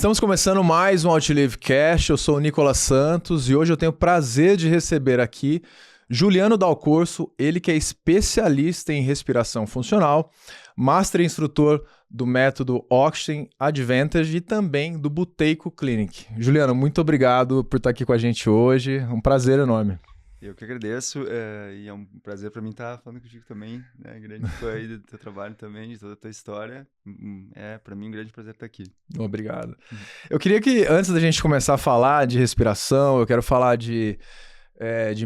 Estamos começando mais um Outlive Cast. Eu sou o Nicolas Santos e hoje eu tenho o prazer de receber aqui Juliano Dalcorso, ele que é especialista em respiração funcional, master instrutor do método Oxygen Advantage e também do Buteyko Clinic. Juliano, muito obrigado por estar aqui com a gente hoje. Um prazer enorme. Eu que agradeço, e é um prazer para mim estar falando contigo também, né? Grande fã aí do teu trabalho também, de toda a tua história. Para mim um grande prazer estar aqui. Obrigado. Eu queria que, antes da gente começar a falar de respiração, eu quero falar de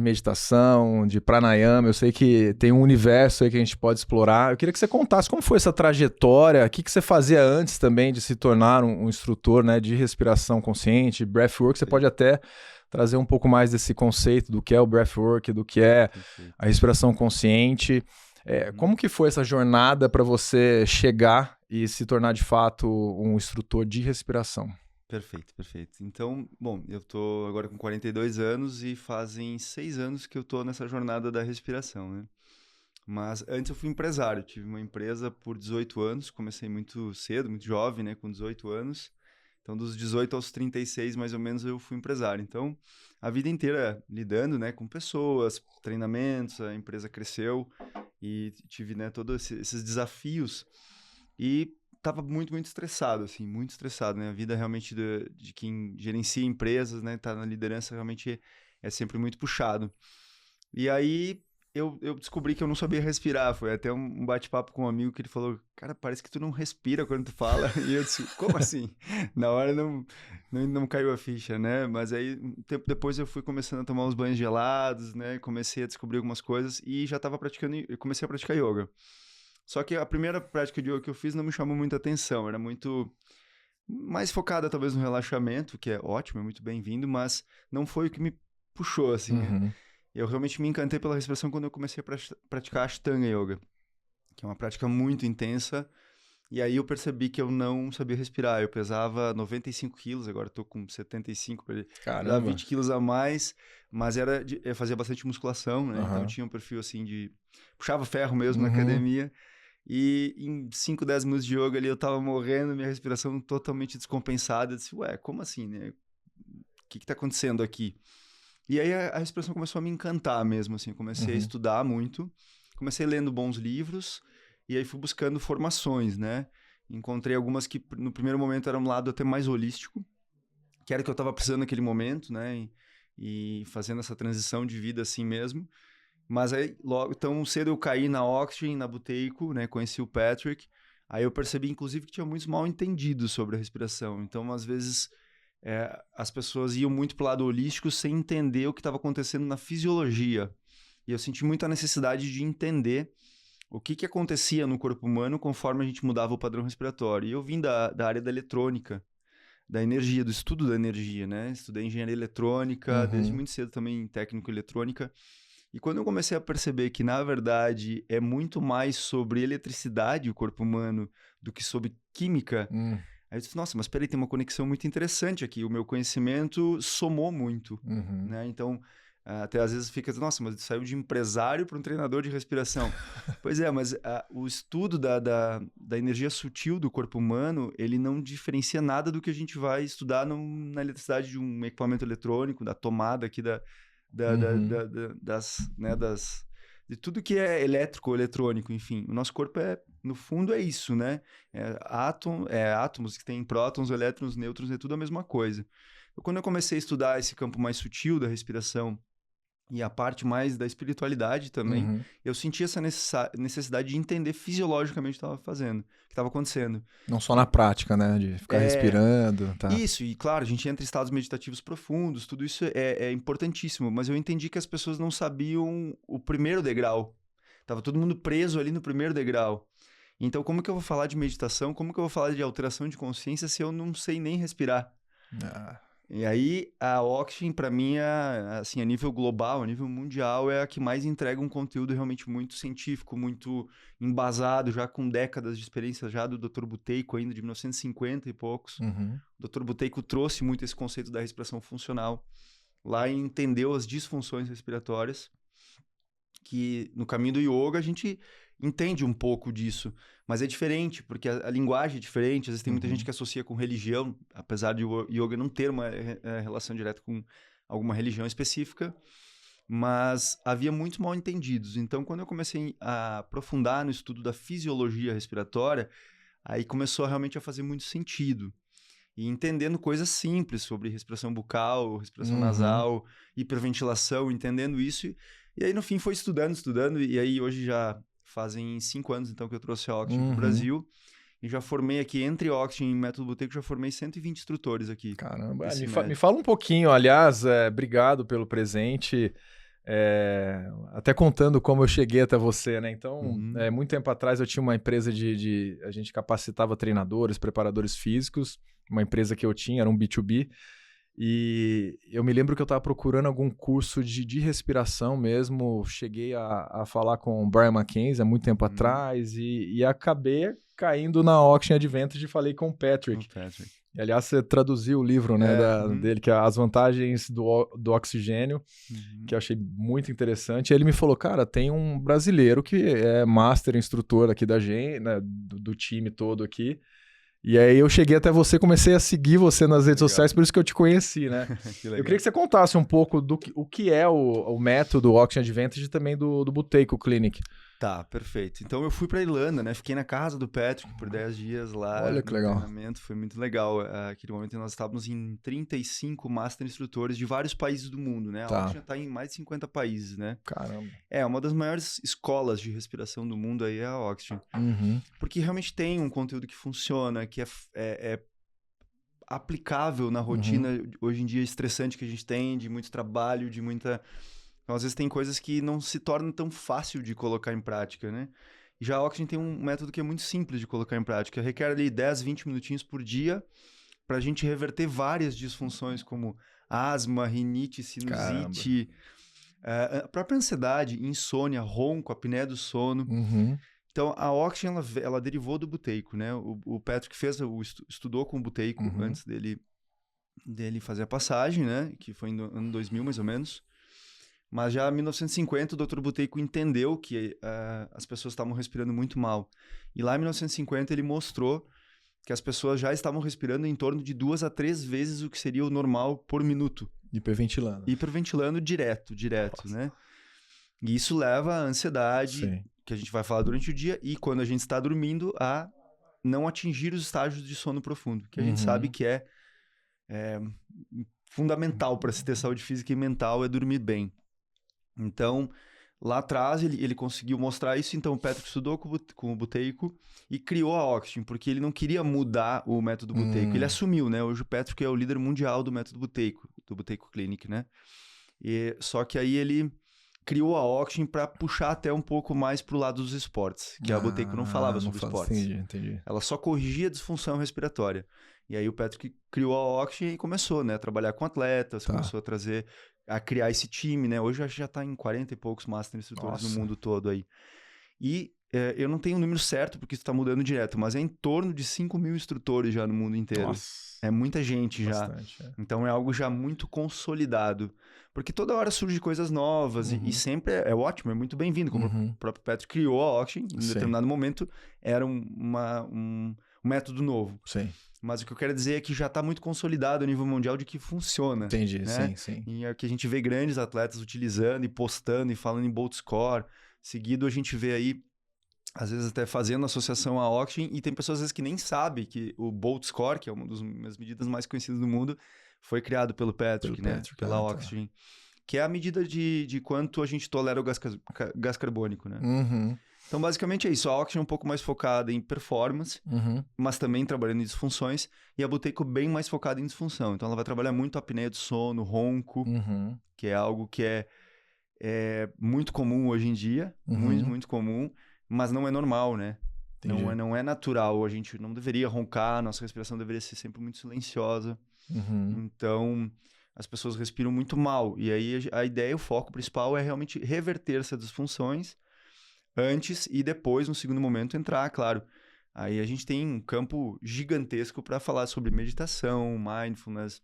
meditação, de pranayama. Eu sei que tem um universo aí que a gente pode explorar. Eu queria que você contasse como foi essa trajetória, o que você fazia antes também de se tornar um instrutor, né, de respiração consciente, breathwork. Você pode até trazer um pouco mais desse conceito do que é o breathwork, do que é a respiração consciente. Como que foi essa jornada para você chegar e se tornar de fato um instrutor de respiração? Perfeito. Então, bom, eu tô agora com 42 anos e fazem 6 anos que eu tô nessa jornada da respiração, né? Mas antes eu fui empresário, tive uma empresa por 18 anos, comecei muito cedo, muito jovem, né, com 18 anos. Então, dos 18 aos 36, mais ou menos, eu fui empresário. Então, a vida inteira lidando, né, com pessoas, treinamentos, a empresa cresceu e tive, né, todos esses desafios. E estava muito estressado, assim, muito estressado, né? A vida realmente de quem gerencia empresas, né, tá na liderança, realmente é sempre muito puxado. E aí eu descobri que eu não sabia respirar. Foi até um bate-papo com um amigo que ele falou: cara, parece que tu não respira quando tu fala. E eu disse: como assim? Na hora não caiu a ficha, né? Mas aí, um tempo depois, eu fui começando a tomar uns banhos gelados, né? Comecei a descobrir algumas coisas e já estava praticando. Eu comecei a praticar yoga. Só que a primeira prática de yoga que eu fiz não me chamou muita atenção. Era muito mais focada, talvez, no relaxamento, que é ótimo, é muito bem-vindo, mas não foi o que me puxou, assim. Uhum. Eu realmente me encantei pela respiração quando eu comecei a praticar Ashtanga Yoga, que é uma prática muito intensa. E aí eu percebi que eu não sabia respirar. Eu pesava 95 quilos, agora estou com 75, pesava Caramba. 20 quilos a mais, mas eu fazia bastante musculação, né? Então eu Uhum. tinha um perfil assim de... puxava ferro mesmo na Uhum. academia. E em 5, 10 minutos de yoga ali eu tava morrendo, minha respiração totalmente descompensada. Eu disse, ué, como assim, né? O que tá acontecendo aqui? E aí a respiração começou a me encantar mesmo, assim. Comecei a Uhum. estudar muito, comecei lendo bons livros, e aí fui buscando formações, né? Encontrei algumas que no primeiro momento eram um lado até mais holístico, que era o que eu estava precisando naquele momento, né? E fazendo essa transição de vida assim mesmo. Mas aí, logo, tão cedo eu caí na Oxygen, na Buteyko, né? Conheci o Patrick. Aí eu percebi, inclusive, que tinha muitos mal entendidos sobre a respiração. Então, às vezes, as pessoas iam muito pro lado holístico sem entender o que estava acontecendo na fisiologia. E eu senti muita necessidade de entender o que acontecia no corpo humano conforme a gente mudava o padrão respiratório. E eu vim da área da eletrônica, da energia, do estudo da energia, né? Estudei engenharia eletrônica, desde Uhum. muito cedo também técnico eletrônica. E quando eu comecei a perceber que, na verdade, é muito mais sobre eletricidade o corpo humano do que sobre química, Uhum. aí eu disse, nossa, mas peraí, tem uma conexão muito interessante aqui. O meu conhecimento somou muito, Uhum. né? Então, até às vezes fica, nossa, mas saiu de empresário para um treinador de respiração. Pois é, mas o estudo da energia sutil do corpo humano, ele não diferencia nada do que a gente vai estudar na eletricidade de um equipamento eletrônico, da tomada aqui Uhum. de tudo que é elétrico ou eletrônico, enfim. O nosso corpo no fundo é isso, né? Átomos que têm prótons, elétrons, nêutrons, é tudo a mesma coisa. Quando eu comecei a estudar esse campo mais sutil da respiração e a parte mais da espiritualidade também, Uhum. eu senti essa necessidade de entender fisiologicamente o que estava fazendo, o que estava acontecendo. Não só na prática, né? De ficar É, respirando, tá? isso, e claro, a gente entra em estados meditativos profundos, tudo isso é importantíssimo, mas eu entendi que as pessoas não sabiam o primeiro degrau. Tava todo mundo preso ali no primeiro degrau. Então, como que eu vou falar de meditação? Como que eu vou falar de alteração de consciência se eu não sei nem respirar? Ah. E aí, a Oxygen, para mim, assim, a nível global, a nível mundial, é a que mais entrega um conteúdo realmente muito científico, muito embasado, já com décadas de experiência já do Dr. Buteyko, ainda de 1950 e poucos. Uhum. O Dr. Buteyko trouxe muito esse conceito da respiração funcional lá e entendeu as disfunções respiratórias, que no caminho do yoga a gente entende um pouco disso, mas é diferente, porque a linguagem é diferente, às vezes tem muita gente que associa com religião, apesar de o yoga não ter uma relação direta com alguma religião específica, mas havia muitos mal entendidos. Então, quando eu comecei a aprofundar no estudo da fisiologia respiratória, aí começou realmente a fazer muito sentido. E entendendo coisas simples sobre respiração bucal, respiração nasal, hiperventilação, entendendo isso. E aí, no fim, foi estudando. E aí, hoje já fazem 5 anos, então, que eu trouxe a Oxygen para o Brasil. E já formei aqui, entre Oxygen e Método Buteyko, já formei 120 instrutores aqui. Caramba, me fala um pouquinho. Aliás, obrigado pelo presente. Até contando como eu cheguei até você, né? Então, muito tempo atrás eu tinha uma empresa a gente capacitava treinadores, preparadores físicos, uma empresa que eu tinha, era um B2B, e eu me lembro que eu estava procurando algum curso de respiração mesmo, cheguei a falar com o Brian McKenzie há muito tempo atrás, e acabei caindo na Oxygen Advantage e falei com o Patrick. E, aliás, você traduziu o livro, né, dele, que é As Vantagens do Oxigênio, que eu achei muito interessante. E ele me falou, cara, tem um brasileiro que é master instrutor aqui da gente, né, do time todo aqui. E aí eu cheguei até você, comecei a seguir você nas redes sociais, por isso que eu te conheci, né? Eu queria que você contasse um pouco o que é o método Oxygen Advantage e também do Buteyko Clinic. Tá, perfeito. Então eu fui pra Irlanda, né? Fiquei na casa do Patrick por 10 dias lá. Olha que legal. Treinamento, foi muito legal. Aquele momento nós estávamos em 35 master instrutores de vários países do mundo, né? A Oxygen tá em mais de 50 países, né? Caramba. Uma das maiores escolas de respiração do mundo aí é a Oxygen. Porque realmente tem um conteúdo que funciona, que é aplicável na rotina hoje em dia estressante que a gente tem, de muito trabalho, de muita... Então, às vezes tem coisas que não se tornam tão fácil de colocar em prática, né? E já a Oxygen tem um método que é muito simples de colocar em prática. Requer ali 10, 20 minutinhos por dia para a gente reverter várias disfunções como asma, rinite, sinusite, a própria ansiedade, insônia, ronco, apneia do sono. Então, a Oxygen, ela derivou do Buteyko, né? O Patrick estudou com o Buteyko antes dele fazer a passagem, né? Que foi no ano 2000, mais ou menos. Mas já em 1950, o Dr. Buteyko entendeu que as pessoas estavam respirando muito mal. E lá em 1950, ele mostrou que as pessoas já estavam respirando em torno de 2 a 3 vezes o que seria o normal por minuto. Hiperventilando. Hiperventilando direto, né? E isso leva à ansiedade, que a gente vai falar durante o dia, e quando a gente está dormindo, a não atingir os estágios de sono profundo, que a gente sabe que é fundamental para se ter saúde física e mental, é dormir bem. Então, lá atrás, ele conseguiu mostrar isso. Então, o Patrick estudou com o Buteyko e criou a Oxygen, porque ele não queria mudar o método Buteyko. Ele assumiu, né? Hoje o Patrick é o líder mundial do método Buteyko, do Buteyko Clinic, né? Só que aí ele criou a Oxygen para puxar até um pouco mais pro lado dos esportes, que a Buteyko não falava sobre esportes. Entendi. Ela só corrigia a disfunção respiratória. E aí o Patrick criou a Oxygen e começou, né, a trabalhar com atletas, começou a criar esse time, né? Hoje já está em 40 e poucos master instrutores no mundo todo aí. E eu não tenho o número certo, porque isso está mudando direto, mas é em torno de 5.000 instrutores já no mundo inteiro. Nossa. É muita gente Bastante, já. Então é algo já muito consolidado. Porque toda hora surgem coisas novas e sempre é ótimo, é muito bem-vindo. Como o próprio Patrick criou a Oxygen, em determinado momento era um método novo. Sim. Mas o que eu quero dizer é que já está muito consolidado a nível mundial de que funciona. Entendi, né? sim. E é que a gente vê grandes atletas utilizando e postando e falando em Bolt Score. Seguido a gente vê aí, às vezes até fazendo associação à Oxygen, e tem pessoas às vezes que nem sabem que o Bolt Score, que é uma das medidas mais conhecidas do mundo, foi criado pelo Patrick, pela Oxygen. Que é a medida de quanto a gente tolera o gás carbônico, né? Então, basicamente é isso. A Oxygen é um pouco mais focada em performance, mas também trabalhando em disfunções. E a Buteyko bem mais focada em disfunção. Então, ela vai trabalhar muito a apneia do sono, ronco, que é algo que é muito comum hoje em dia. Muito, muito comum. Mas não é normal, né? Não é natural. A gente não deveria roncar. Nossa respiração deveria ser sempre muito silenciosa. Então, as pessoas respiram muito mal. E aí, a ideia, o foco principal é realmente reverter essas disfunções antes e depois, no segundo momento, entrar, claro. Aí a gente tem um campo gigantesco para falar sobre meditação, mindfulness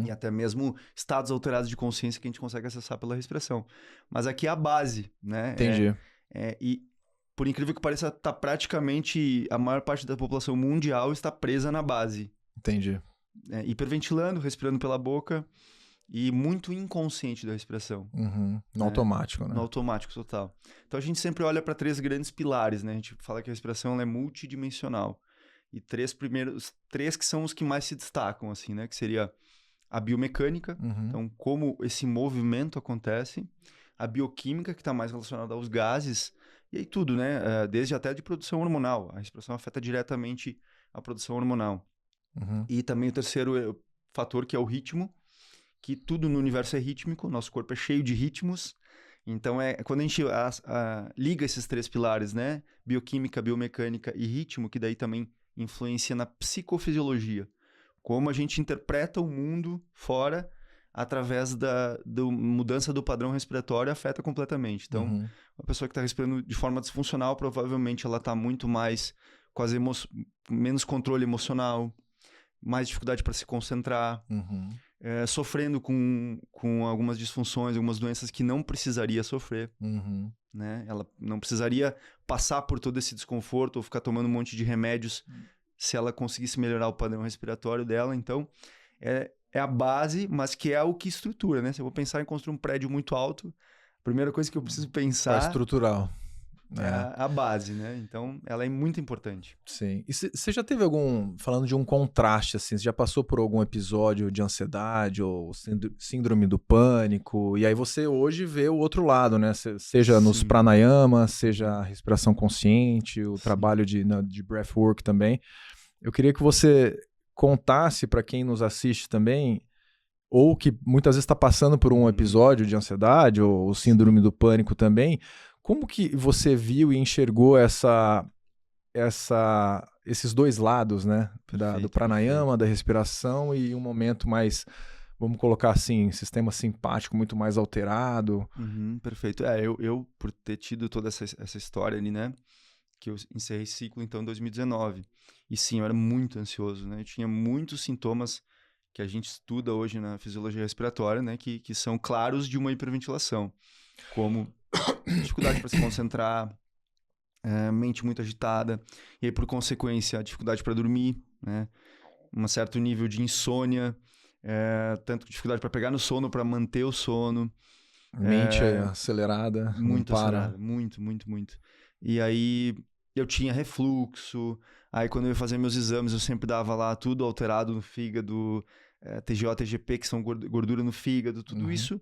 e até mesmo estados alterados de consciência que a gente consegue acessar pela respiração. Mas aqui é a base, né? Entendi. E por incrível que pareça, tá praticamente a maior parte da população mundial está presa na base. Entendi. Hiperventilando, respirando pela boca e muito inconsciente da respiração. No automático, né? No automático total. Então a gente sempre olha para 3 grandes pilares, né? A gente fala que a respiração ela é multidimensional. E 3 que são os que mais se destacam, assim, né? Que seria a biomecânica, então como esse movimento acontece, a bioquímica, que está mais relacionada aos gases, e aí tudo, né? Desde até de produção hormonal. A respiração afeta diretamente a produção hormonal. E também o terceiro fator, que é o ritmo, que tudo no universo é rítmico, nosso corpo é cheio de ritmos. Então, quando a gente liga esses 3 pilares, né? Bioquímica, biomecânica e ritmo, que daí também influencia na psicofisiologia. Como a gente interpreta o mundo fora através da mudança do padrão respiratório afeta completamente. Então, uma pessoa que está respirando de forma disfuncional, provavelmente ela está muito mais com menos controle emocional, mais dificuldade para se concentrar, sofrendo com algumas disfunções, algumas doenças que não precisaria sofrer. Né? Ela não precisaria passar por todo esse desconforto ou ficar tomando um monte de remédios se ela conseguisse melhorar o padrão respiratório dela. Então, é a base, mas que é o que estrutura, né? Se eu vou pensar em construir um prédio muito alto, a primeira coisa que eu preciso pensar... É estrutural. É a base, né? Então, ela é muito importante. Sim. E você já teve falando de um contraste, assim, você já passou por algum episódio de ansiedade ou síndrome do pânico, e aí você hoje vê o outro lado, né? Seja nos pranayama, seja a respiração consciente, o trabalho de breathwork também. Eu queria que você contasse para quem nos assiste também, ou que muitas vezes está passando por um episódio de ansiedade ou síndrome do pânico também, como que você viu e enxergou esses dois lados, né? Do pranayama, da respiração e um momento mais, vamos colocar assim, sistema simpático muito mais alterado. Perfeito. Eu por ter tido toda essa história ali, né? Que eu encerrei ciclo, então, em 2019. E sim, eu era muito ansioso, né? Eu tinha muitos sintomas que a gente estuda hoje na fisiologia respiratória, né? Que são claros de uma hiperventilação. Como dificuldade para se concentrar, mente muito agitada, e aí, por consequência, a dificuldade para dormir, né? Um certo nível de insônia, tanto dificuldade para pegar no sono, para manter o sono. Mente acelerada, muito não para. acelerada, muito, muito, muito. E aí eu tinha refluxo, aí quando eu ia fazer meus exames eu sempre dava lá tudo alterado no fígado, TGO, TGP, que são gordura no fígado, tudo isso.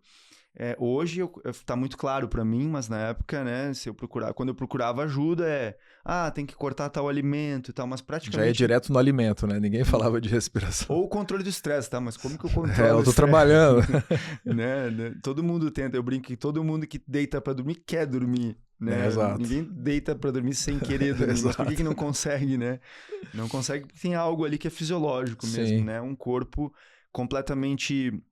Hoje tá muito claro para mim, mas na época, né, quando eu procurava ajuda, tem que cortar tal alimento e tal, mas praticamente... Já é direto no alimento, né? Ninguém falava de respiração. Ou o controle do estresse, tá? Mas como que eu controlo eu tô trabalhando. né? Todo mundo tenta, eu brinco que todo mundo que deita para dormir quer dormir, né? Exato. Ninguém deita para dormir sem querer dormir, mas por que não consegue, né? Não consegue porque tem algo ali que é fisiológico mesmo, né? Um corpo completamente...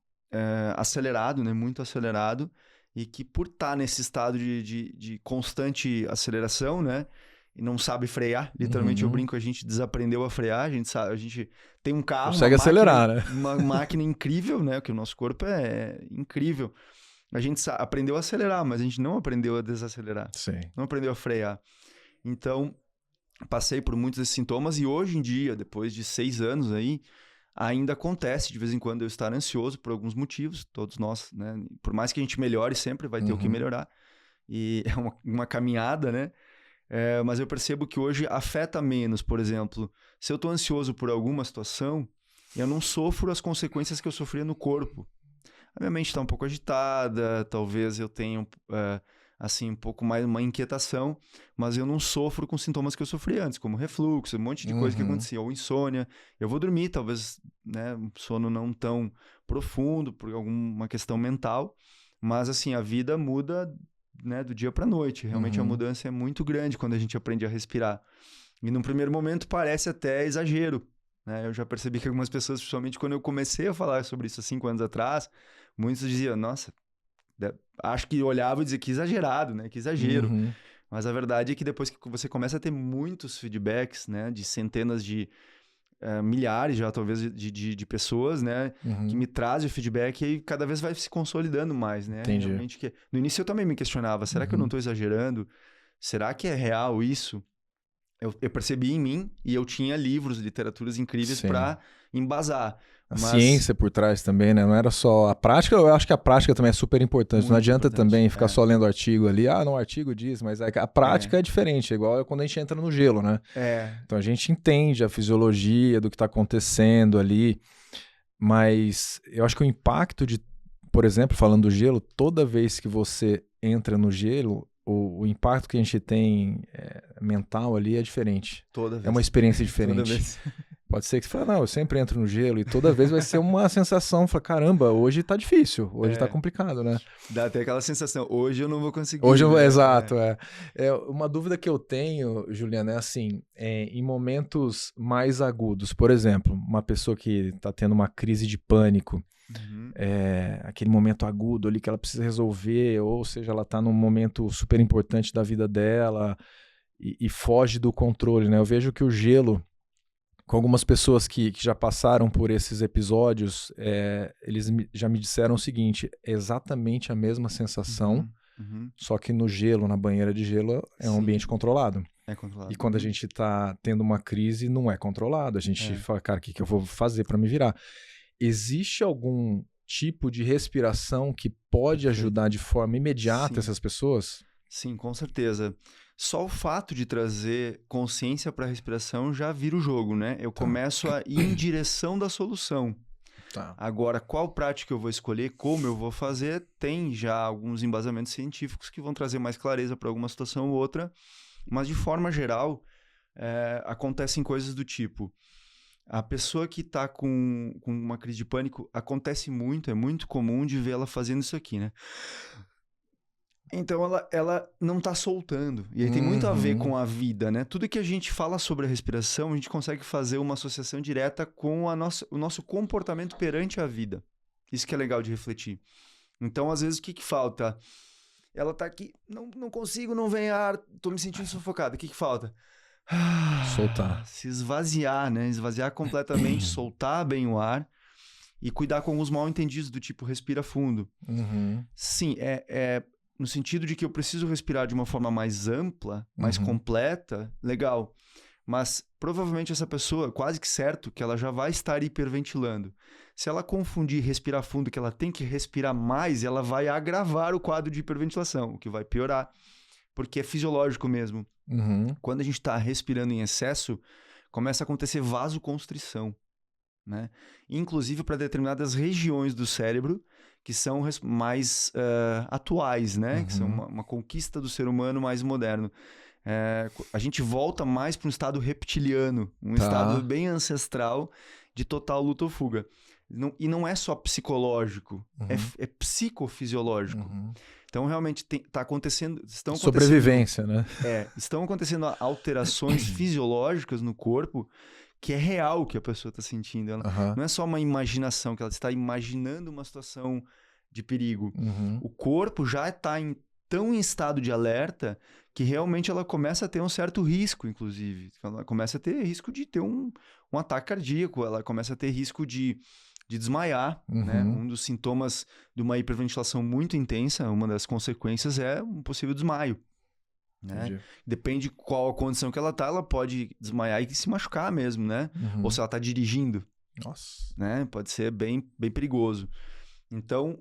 acelerado, né? Muito acelerado, e que por estar nesse estado de constante aceleração, né? E não sabe frear, literalmente eu brinco, a gente desaprendeu a frear, a gente tem um carro, consegue acelerar, né? Uma máquina incrível, né? Porque o nosso corpo é incrível. A gente aprendeu a acelerar, mas a gente não aprendeu a desacelerar. Sim. Não aprendeu a frear. Então, passei por muitos desses sintomas e hoje em dia, depois de 6 anos aí, ainda acontece de vez em quando eu estar ansioso por alguns motivos, todos nós, né? Por mais que a gente melhore, sempre vai ter o que melhorar. E é uma caminhada, né? Mas eu percebo que hoje afeta menos, por exemplo, se eu estou ansioso por alguma situação, eu não sofro as consequências que eu sofria no corpo. A minha mente está um pouco agitada, talvez eu tenha assim, um pouco mais uma inquietação, mas eu não sofro com sintomas que eu sofri antes, como refluxo, um monte de coisa que acontecia, ou insônia. Eu vou dormir, talvez, né, um sono não tão profundo, por alguma questão mental, mas assim, a vida muda, né, do dia para a noite. Realmente a mudança é muito grande quando a gente aprende a respirar. E num primeiro momento parece até exagero, né? Eu já percebi que algumas pessoas, principalmente quando eu comecei a falar sobre isso há 5 anos atrás, muitos diziam, nossa, acho que olhava e dizia que exagerado, né? Que exagero. Mas a verdade é que depois que você começa a ter muitos feedbacks, né? De centenas de milhares já, talvez, de pessoas, né? Que me trazem o feedback e aí cada vez vai se consolidando mais, né? Entendi. Realmente no início eu também me questionava, será que eu não estou exagerando? será que é real isso? Eu percebi em mim e eu tinha livros, literaturas incríveis para embasar. A ciência por trás também, né? Não era só a prática, eu acho que a prática também é super importante. Não adianta também ficar só lendo artigo ali, no artigo diz, mas a prática é diferente, é igual quando a gente entra no gelo, né? Então a gente entende a fisiologia do que está acontecendo ali, mas eu acho que o impacto de, por exemplo, falando do gelo, toda vez que você entra no gelo, o impacto que a gente tem mental ali é diferente. Toda vez. É uma experiência diferente. Toda vez. Pode ser que você fale, não, eu sempre entro no gelo e toda vez vai ser uma sensação, fala, caramba, hoje tá difícil, hoje tá complicado, né? Dá até aquela sensação, hoje eu não vou conseguir. Hoje eu, exato, uma dúvida que eu tenho, Juliana, é assim, em momentos mais agudos, por exemplo, uma pessoa que tá tendo uma crise de pânico, aquele momento agudo ali que ela precisa resolver, ou seja, ela tá num momento super importante da vida dela e foge do controle, né? Eu vejo que o gelo, com algumas pessoas que já passaram por esses episódios, eles já me disseram o seguinte, é exatamente a mesma sensação, só que no gelo, na banheira de gelo, é um ambiente controlado. É controlado. E quando a gente está tendo uma crise, não é controlado. A gente fala, cara, o que eu vou fazer para me virar? Existe algum tipo de respiração que pode ajudar de forma imediata essas pessoas? Sim, com certeza. Só o fato de trazer consciência para a respiração já vira o jogo, né? Eu começo a ir em direção da solução. Agora, qual prática eu vou escolher, como eu vou fazer, tem já alguns embasamentos científicos que vão trazer mais clareza para alguma situação ou outra, mas de forma geral, acontecem coisas do tipo, a pessoa que está com uma crise de pânico, acontece muito, é muito comum de ver ela fazendo isso aqui, né? Então, ela não está soltando. E aí tem muito a ver com a vida, né? Tudo que a gente fala sobre a respiração, a gente consegue fazer uma associação direta com o nosso comportamento perante a vida. Isso que é legal de refletir. Então, às vezes, o que falta? Ela está aqui, não consigo, não vem ar, estou me sentindo sufocado. O que falta? Soltar. Se esvaziar, né? Esvaziar completamente, soltar bem o ar e cuidar com os mal entendidos do tipo respira fundo. Sim, no sentido de que eu preciso respirar de uma forma mais ampla, mais completa, legal. Mas provavelmente essa pessoa, quase que certo, que ela já vai estar hiperventilando. Se ela confundir respirar fundo, que ela tem que respirar mais, ela vai agravar o quadro de hiperventilação, o que vai piorar. Porque é fisiológico mesmo. Quando a gente está respirando em excesso, começa a acontecer vasoconstrição, né? Inclusive para determinadas regiões do cérebro que são mais atuais, né? Que são uma conquista do ser humano mais moderno. A gente volta mais para um estado reptiliano, um estado bem ancestral de total luta ou fuga. E não é só psicológico, é psicofisiológico. Então, realmente, estão acontecendo... Sobrevivência, né? Estão acontecendo alterações fisiológicas no corpo que é real que a pessoa está sentindo. Não é só uma imaginação, que ela está imaginando uma situação de perigo. O corpo já está tão em estado de alerta que realmente ela começa a ter um certo risco, inclusive. Ela começa a ter risco de ter um ataque cardíaco, ela começa a ter risco de desmaiar, né? Um dos sintomas de uma hiperventilação muito intensa, uma das consequências é um possível desmaio. Né? Depende qual a condição que ela tá, ela pode desmaiar e se machucar mesmo, né? Ou se ela tá dirigindo. Nossa. Né? Pode ser bem, bem perigoso. Então,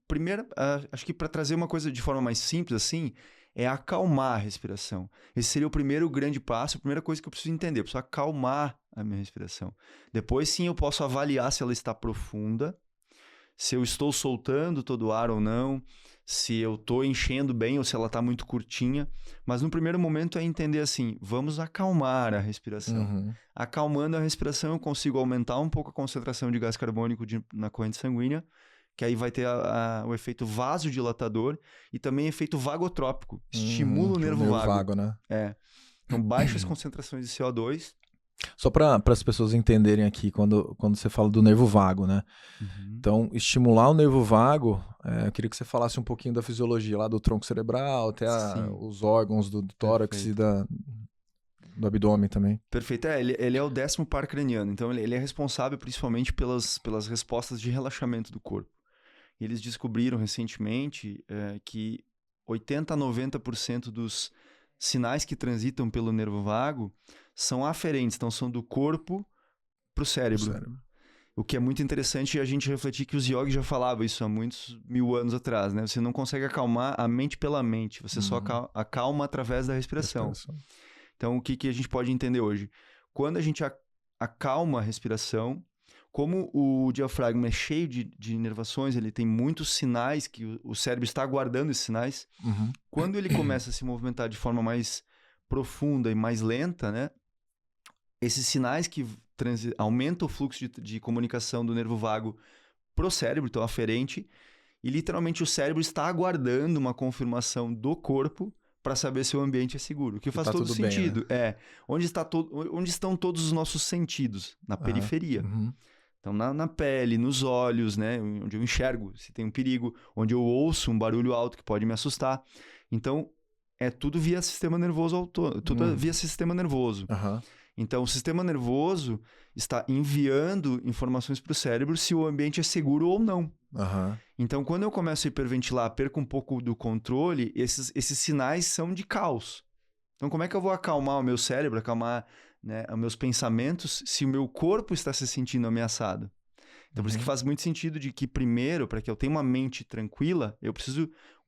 primeiro, acho que para trazer uma coisa de forma mais simples assim, é acalmar a respiração. Esse seria o primeiro grande passo, a primeira coisa que eu preciso entender. Eu preciso acalmar a minha respiração. Depois, sim, eu posso avaliar se ela está profunda, se eu estou soltando todo o ar ou não, se eu estou enchendo bem ou se ela está muito curtinha. Mas no primeiro momento é entender assim, vamos acalmar a respiração. Acalmando a respiração, eu consigo aumentar um pouco a concentração de gás carbônico na corrente sanguínea, que aí vai ter o efeito vasodilatador e também efeito vagotrópico. Estimula o nervo vago. Né? Então, baixas concentrações de CO2. Só para as pessoas entenderem aqui, quando você fala do nervo vago, né? Então, estimular o nervo vago, eu queria que você falasse um pouquinho da fisiologia lá do tronco cerebral, até os órgãos do tórax e do abdômen também. Perfeito. Ele é o 10º par craniano, então ele é responsável principalmente pelas respostas de relaxamento do corpo. E eles descobriram recentemente que 80 a 90% dos sinais que transitam pelo nervo vago são aferentes, então são do corpo para o cérebro. O que é muito interessante a gente refletir que os yogis já falavam isso há muitos mil anos atrás, né? Você não consegue acalmar a mente pela mente, você só acalma através da respiração. Então, o que a gente pode entender hoje? Quando a gente acalma a respiração, como o diafragma é cheio de inervações, ele tem muitos sinais que o cérebro está guardando esses sinais. Quando ele começa a se movimentar de forma mais profunda e mais lenta, né? Esses sinais que aumentam o fluxo de comunicação do nervo vago pro cérebro, então aferente, e literalmente o cérebro está aguardando uma confirmação do corpo para saber se o ambiente é seguro. O que faz todo sentido. Bem, né? Onde estão todos os nossos sentidos? Na periferia. Então, na pele, nos olhos, né? Onde eu enxergo se tem um perigo, onde eu ouço um barulho alto que pode me assustar. Então, é tudo via sistema nervoso autônomo, tudo via sistema nervoso. Então, o sistema nervoso está enviando informações para o cérebro se o ambiente é seguro ou não. Então, quando eu começo a hiperventilar, perco um pouco do controle, esses sinais são de caos. Então, como é que eu vou acalmar o meu cérebro, acalmar, né, os meus pensamentos, se o meu corpo está se sentindo ameaçado? Então, por isso que faz muito sentido de que, primeiro, para que eu tenha uma mente tranquila,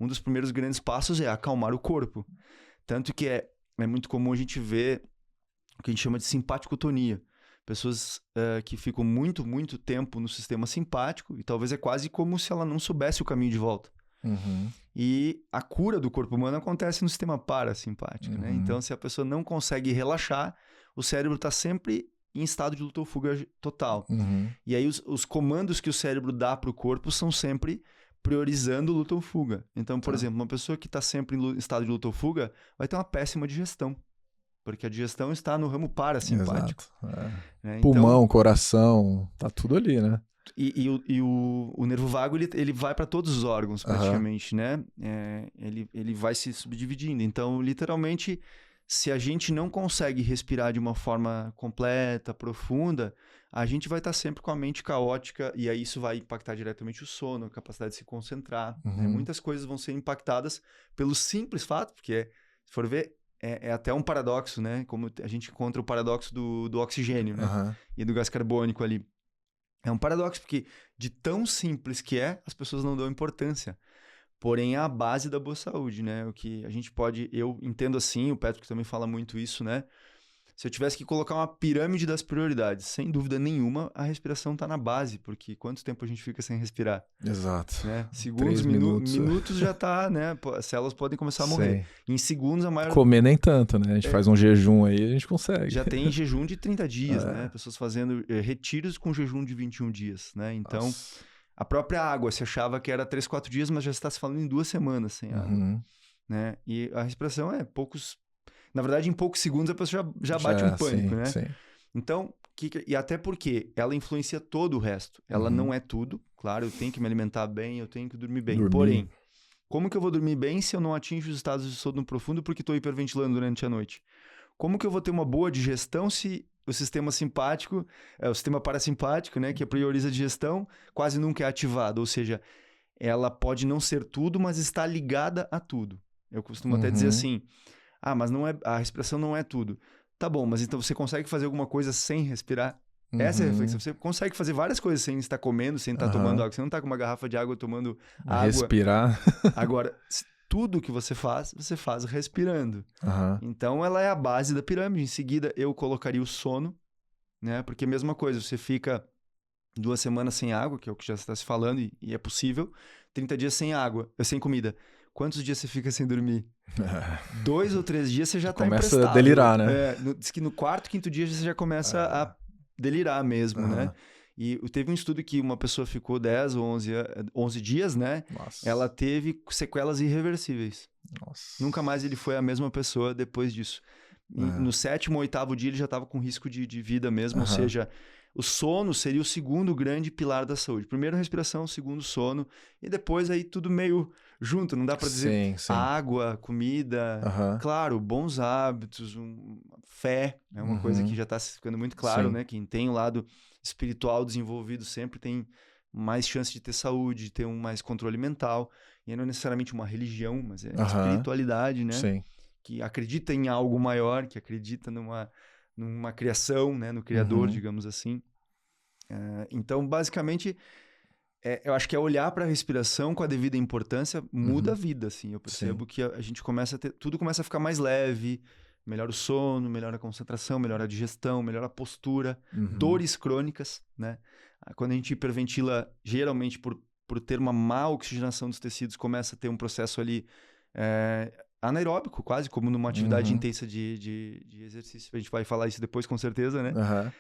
um dos primeiros grandes passos é acalmar o corpo. Tanto que é muito comum a gente ver o que a gente chama de simpaticotonia. Pessoas que ficam muito, muito tempo no sistema simpático e talvez é quase como se ela não soubesse o caminho de volta. E a cura do corpo humano acontece no sistema parasimpático, né? Então, se a pessoa não consegue relaxar, o cérebro está sempre em estado de luta ou fuga total. E aí os comandos que o cérebro dá para o corpo são sempre priorizando luta ou fuga. Então, por exemplo, uma pessoa que está sempre em estado de luta ou fuga vai ter uma péssima digestão. Porque a digestão está no ramo parasimpático. Né? Pulmão, então, coração, tá tudo ali, né? E o nervo vago, ele vai para todos os órgãos, praticamente, né? Ele vai se subdividindo. Então, literalmente, se a gente não consegue respirar de uma forma completa, profunda, a gente vai estar sempre com a mente caótica e aí isso vai impactar diretamente o sono, a capacidade de se concentrar. Né? Muitas coisas vão ser impactadas pelo simples fato, porque, se for ver, é até um paradoxo, né? Como a gente encontra o paradoxo do oxigênio, né? E do gás carbônico ali. É um paradoxo, porque de tão simples que é, as pessoas não dão importância. Porém, é a base da boa saúde, né? O que a gente pode... Eu entendo assim, o Patrick também fala muito isso, né? Se eu tivesse que colocar uma pirâmide das prioridades, sem dúvida nenhuma, a respiração está na base, porque quanto tempo a gente fica sem respirar? Exato. Né? Segundos, minutos já está, né? As células podem começar a morrer. Em segundos, a maior... Comer nem tanto, né? A gente faz um jejum aí, a gente consegue. Já tem jejum de 30 dias, né? Pessoas fazendo retiros com jejum de 21 dias, né? Então, a própria água, você achava que era 3, 4 dias, mas já está se falando em 2 semanas sem água. Né? E a respiração é poucos... Na verdade, em poucos segundos a pessoa já bate um pânico, né? Sim. Então, e até porque ela influencia todo o resto. Ela não é tudo. Claro, eu tenho que me alimentar bem, eu tenho que dormir bem. Porém, como que eu vou dormir bem se eu não atinjo os estados de sono profundo porque estou hiperventilando durante a noite? Como que eu vou ter uma boa digestão se o sistema simpático, o sistema parasimpático, né, que prioriza a digestão, quase nunca é ativado? Ou seja, ela pode não ser tudo, mas está ligada a tudo. Eu costumo até dizer assim... mas a respiração não é tudo. Tá bom, mas então você consegue fazer alguma coisa sem respirar? Essa é a reflexão. Você consegue fazer várias coisas sem estar comendo, sem estar tomando água. Você não está com uma garrafa de água tomando água. Respirar. Agora, tudo que você faz respirando. Então, ela é a base da pirâmide. Em seguida, eu colocaria o sono, né? Porque a mesma coisa, você fica 2 semanas sem água, que é o que já está se falando, e é possível. 30 dias sem água, sem comida. Quantos dias você fica sem dormir? 2 ou 3 dias você já está emprestado. Começa a delirar, né? Diz que no 4º, 5º dia você já começa a delirar mesmo, né? E teve um estudo que uma pessoa ficou 10 ou 11 dias, né? Nossa. Ela teve sequelas irreversíveis. Nossa. Nunca mais ele foi a mesma pessoa depois disso. No 7º ou 8º dia ele já estava com risco de vida mesmo, ou seja... O sono seria o segundo grande pilar da saúde. Primeiro, respiração, segundo, sono. E depois aí tudo meio junto. Não dá para dizer água, comida. Claro, bons hábitos, fé. É uma coisa que já está ficando muito claro, né? Quem tem o lado espiritual desenvolvido sempre tem mais chance de ter saúde, de ter mais controle mental. e não é necessariamente uma religião, mas é Aham. espiritualidade, né? Sim. Que acredita em algo maior, que acredita numa criação, né? No Criador, Uhum. digamos assim. Então, basicamente, eu acho que olhar para a respiração com a devida importância muda a Uhum. vida, assim. Eu Sim. percebo que a gente começa a ter... Tudo começa a ficar mais leve, melhora o sono, melhora a concentração, melhora a digestão, melhora a postura, Uhum. dores crônicas, né? Quando a gente hiperventila, geralmente por ter uma má oxigenação dos tecidos, começa a ter um processo ali anaeróbico, quase como numa atividade Uhum. intensa de exercício. A gente vai falar isso depois, com certeza, né? Aham.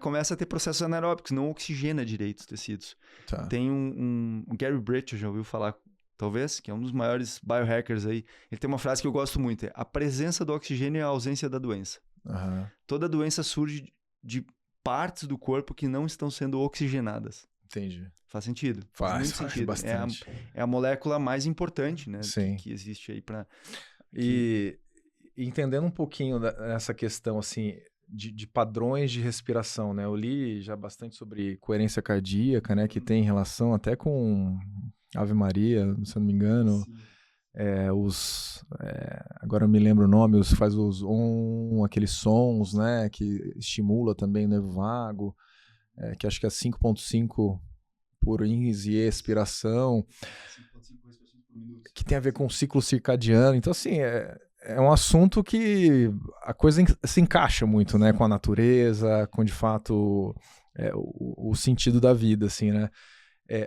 Começa a ter processos anaeróbicos, não oxigena direito os tecidos. Tá. Tem o Gary Breccia, já ouviu falar, talvez, que é um dos maiores biohackers aí. Ele tem uma frase que eu gosto muito, a presença do oxigênio é a ausência da doença. Aham. Toda doença surge de partes do corpo que não estão sendo oxigenadas. Entendi. Faz sentido? Faz Muito sentido. bastante. É a molécula mais importante, né, Sim. que existe aí para... E entendendo um pouquinho dessa questão, assim, de padrões de respiração, né? Eu li já bastante sobre coerência cardíaca, né? Que tem relação até com Ave Maria, se eu não me engano. Agora eu me lembro o nome, faz aqueles sons, né? Que estimula também o nervo vago, que acho que é 5.5 por ins e expiração, 5,5 respirações por minuto. que tem a ver com o ciclo circadiano. Então, assim, é um assunto que a coisa se encaixa muito, né? Com a natureza, com, de fato, o sentido da vida, assim, né?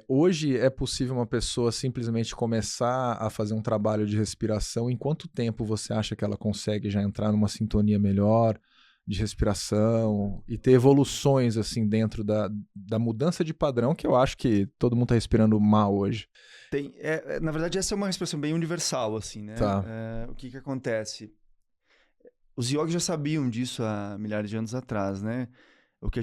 Hoje é possível uma pessoa simplesmente começar a fazer um trabalho de respiração. Em quanto tempo você acha que ela consegue já entrar numa sintonia melhor de respiração e ter evoluções assim dentro da mudança de padrão, que eu acho que todo mundo está respirando mal hoje? Na verdade, essa é uma expressão bem universal, assim, né? Tá. O que acontece? Os yogis já sabiam disso há milhares de anos atrás, né? O que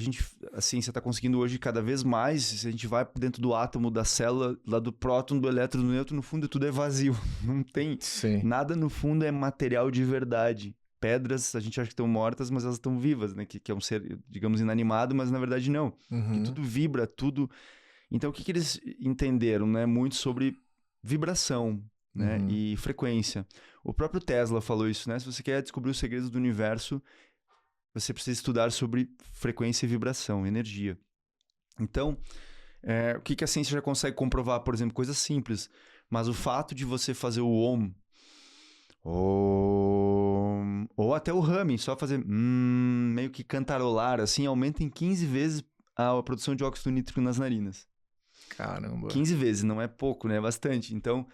a ciência está conseguindo hoje cada vez mais, se a gente vai dentro do átomo, da célula, lá do próton, do elétron, do nêutron, no fundo tudo é vazio. Não tem Sim. nada no fundo é material de verdade. Pedras, a gente acha que estão mortas, mas elas estão vivas, né? Que é um ser, digamos, inanimado, mas na verdade não. Que tudo vibra, tudo... Então, o que eles entenderam, né? Muito sobre vibração, né? E frequência. O próprio Tesla falou isso, né? Se você quer descobrir os segredos do universo, você precisa estudar sobre frequência e vibração, energia. Então, o que a ciência já consegue comprovar? Por exemplo, coisas simples. Mas o fato de você fazer o Om, ou até o humming, só fazer meio que cantarolar, assim, aumenta em 15 vezes a produção de óxido nítrico nas narinas. Caramba. 15 vezes, não é pouco, né? É bastante. Então,